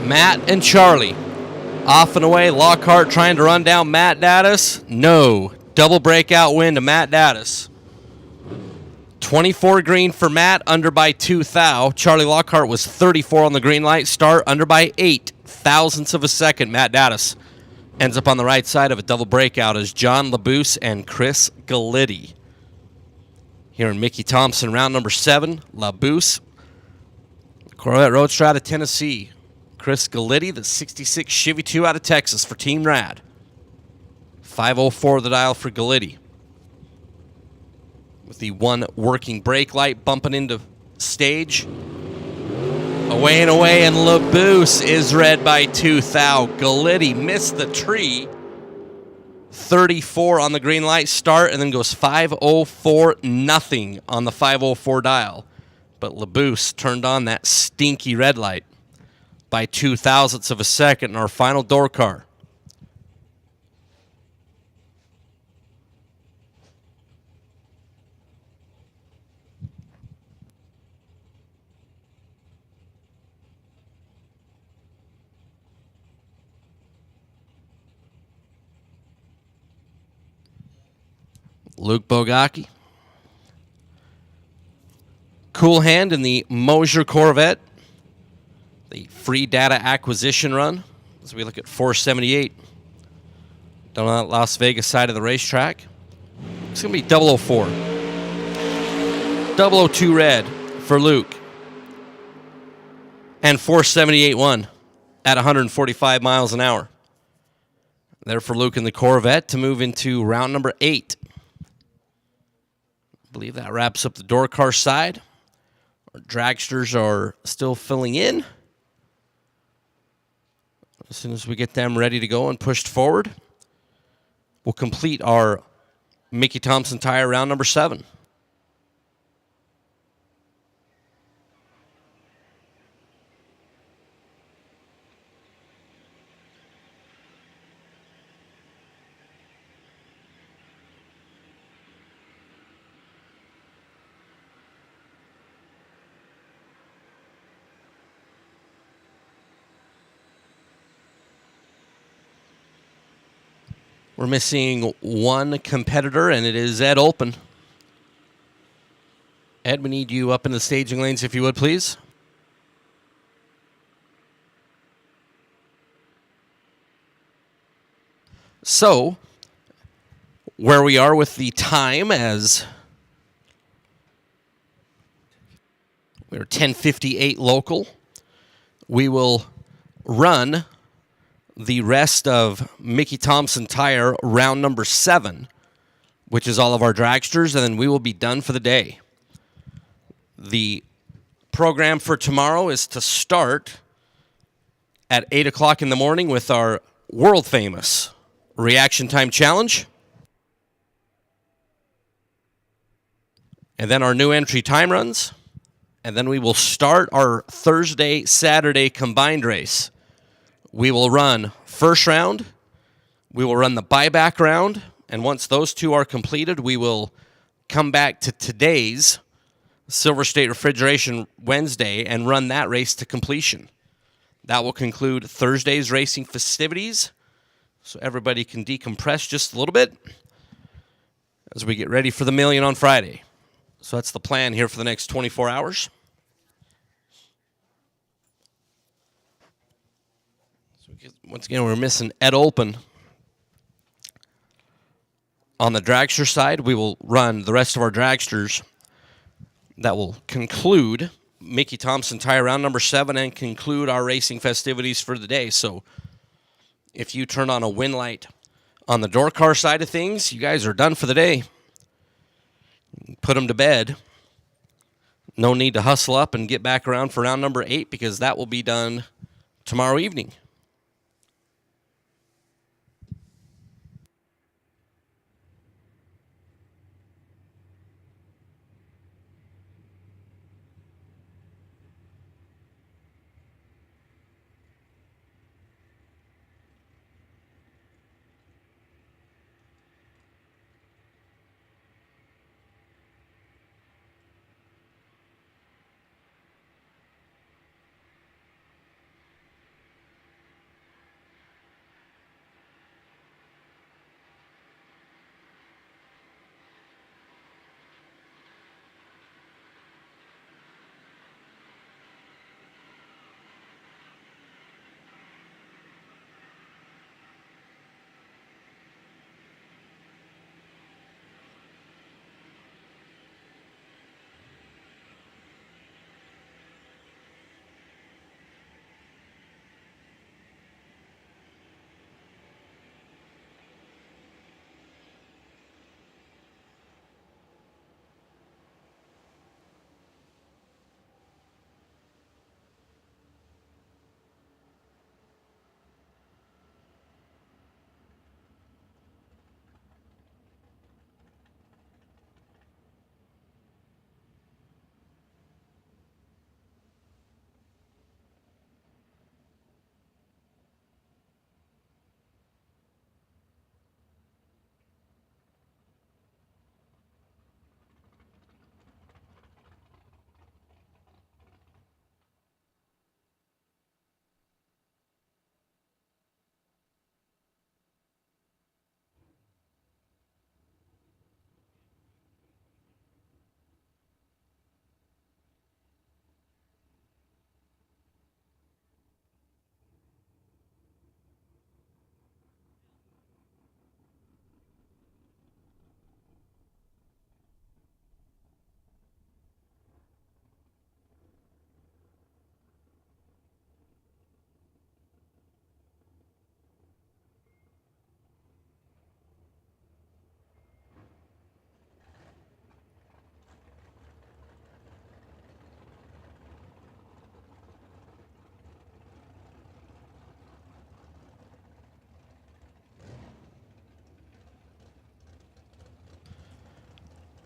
Matt and Charlie off and away. Lockhart trying to run down Matt Dattis. No. Double breakout win to Matt Dattis. 24 green for Matt, under by 2 thou. Charlie Lockhart was 34 on the green light. Start under by 8 thousandths of a second. Matt Dattis ends up on the right side of a double breakout as John Labuse and Chris Galitti. Here in Mickey Thompson, round number 7, Labuse, Corvette Roadster out of Tennessee. Chris Galitti, the 66 Chevy 2 out of Texas for Team Rad. 504 the dial for Galitti. With the one working brake light bumping into stage. Away and away, and Labuse is red by 2 thou. Galitti missed the tree. 34 on the green light start, and then goes 504 nothing on the 504 dial. But Labuse turned on that stinky red light by 2 thousandths of a second in our final door car. Luke Bogacki. Cool hand in the Mosier Corvette. The free data acquisition run as we look at 478 down on that Las Vegas side of the racetrack. It's going to be 004. 002 red for Luke. And 478-1 at 145 miles an hour. There for Luke in the Corvette to move into round number 8. I believe that wraps up the door car side. Our dragsters are still filling in. As soon as we get them ready to go and pushed forward, we'll complete our Mickey Thompson Tire round number 7. We're missing one competitor, and it is Ed Olpen. Ed, we need you up in the staging lanes, if you would, please. So, where we are with the time, as we're 10:58 local, we will run the rest of Mickey Thompson Tire round number 7, which is all of our dragsters, and then we will be done for the day. The program for tomorrow is to start at 8 o'clock in the morning with our world-famous reaction time challenge. And then our new entry time runs. And then we will start our Thursday, Saturday combined race. We will run first round, we will run the buyback round, and once those two are completed, we will come back to today's Silver State Refrigeration Wednesday and run that race to completion. That will conclude Thursday's racing festivities, so everybody can decompress just a little bit as we get ready for the million on Friday. So that's the plan here for the next 24 hours. Once again, we're missing Ed Olpen. On the dragster side, we will run the rest of our dragsters. That will conclude Mickey Thompson Tire round number 7 and conclude our racing festivities for the day. So if you turn on a win light on the door car side of things, you guys are done for the day. Put them to bed. No need to hustle up and get back around for round number 8 because that will be done tomorrow evening.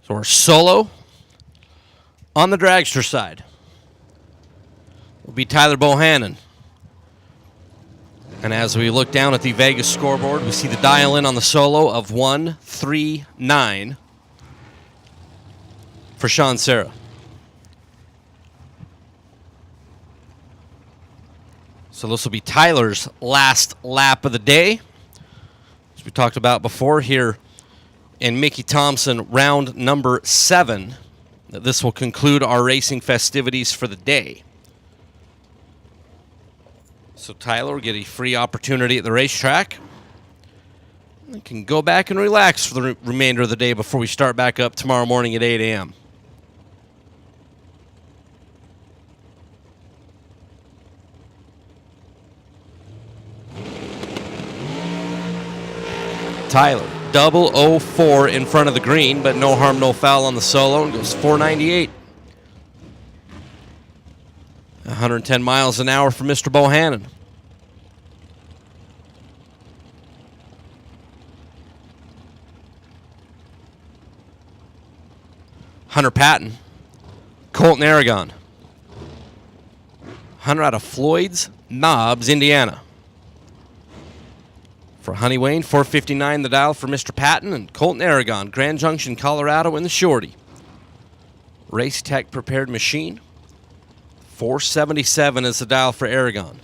So we're solo on the dragster side. Will be Tyler Bohannon. And as we look down at the Vegas scoreboard, we see the dial in on the solo of 139 for Sean Serra. So this will be Tyler's last lap of the day. As we talked about before here in Mickey Thompson, round number 7. This will conclude our racing festivities for the day. So Tyler will get a free opportunity at the racetrack. And can go back and relax for the remainder of the day before we start back up tomorrow morning at 8 a.m. Tyler, 004 in front of the green, but no harm, no foul on the solo, and goes 498. 110 miles an hour for Mr. Bohannon. Hunter Patton, Colton Aragon. Hunter out of Floyd's Knobs, Indiana. For Honey Wayne, 459 the dial for Mr. Patton, and Colton Aragon, Grand Junction, Colorado in the Shorty. Race Tech prepared machine. 477 is the dial for Aragon.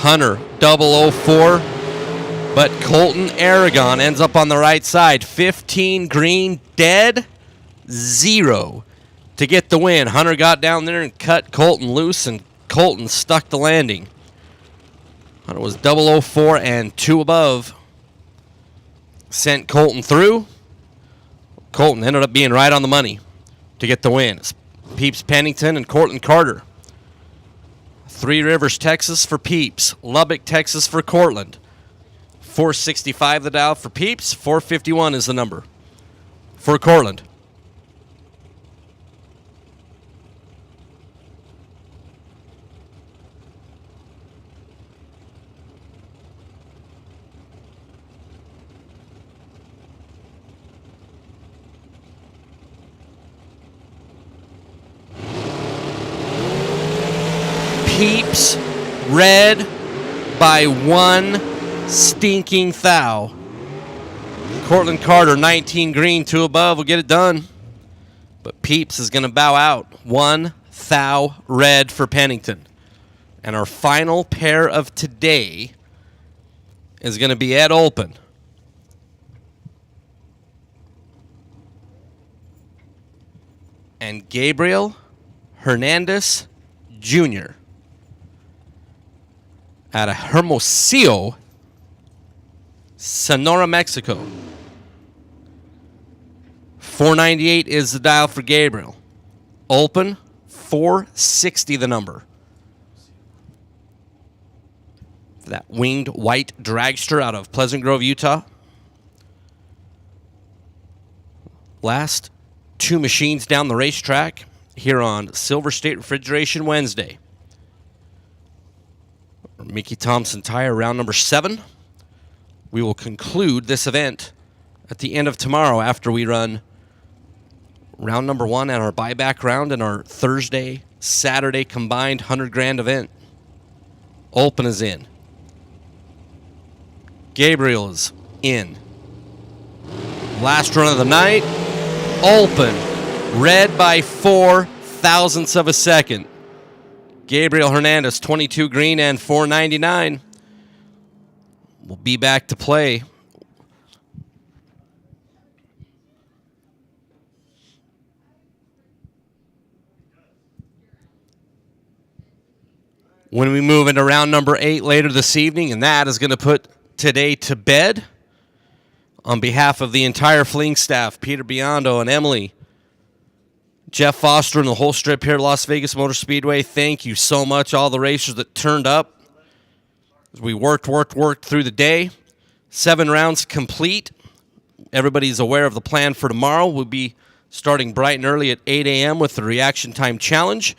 Hunter, 004, but Colton Aragon ends up on the right side. 15 green, dead, 0 to get the win. Hunter got down there and cut Colton loose, and Colton stuck the landing. Hunter was 004 and 2 above. Sent Colton through. Colton ended up being right on the money to get the win. It's Peeps Pennington and Cortland Carter. Three Rivers, Texas for Peeps. Lubbock, Texas for Cortland. 465 the dial for Peeps. 451 is the number for Cortland. Peeps red by 1 stinking thou. Cortland Carter, 19 green, 2 above, will get it done. But Peeps is going to bow out. 1 thou red for Pennington. And our final pair of today is going to be Ed Olpen. And Gabriel Hernandez Jr. out of Hermosillo, Sonora, Mexico. 498 is the dial for Gabriel. Olpen, 460 the number. For that winged white dragster out of Pleasant Grove, Utah. Last 2 machines down the racetrack here on Silver State Refrigeration Wednesday. Mickey Thompson Tire, round number 7. We will conclude this event at the end of tomorrow after we run round number 1 and our buyback round in our Thursday, Saturday combined 100 grand event. Olpen is in. Gabriel is in. Last run of the night. Olpen, red by 4 thousandths of a second. Gabriel Hernandez, 22 green and 499. We'll be back to play. When we move into round number 8 later this evening, and that is going to put today to bed. On behalf of the entire Fling staff, Peter Biondo and Emily Jeff Foster and the whole strip here at Las Vegas Motor Speedway, thank you so much. All the racers that turned up. We worked through the day. 7 rounds complete. Everybody's aware of the plan for tomorrow. We'll be starting bright and early at 8 a.m. with the reaction time challenge.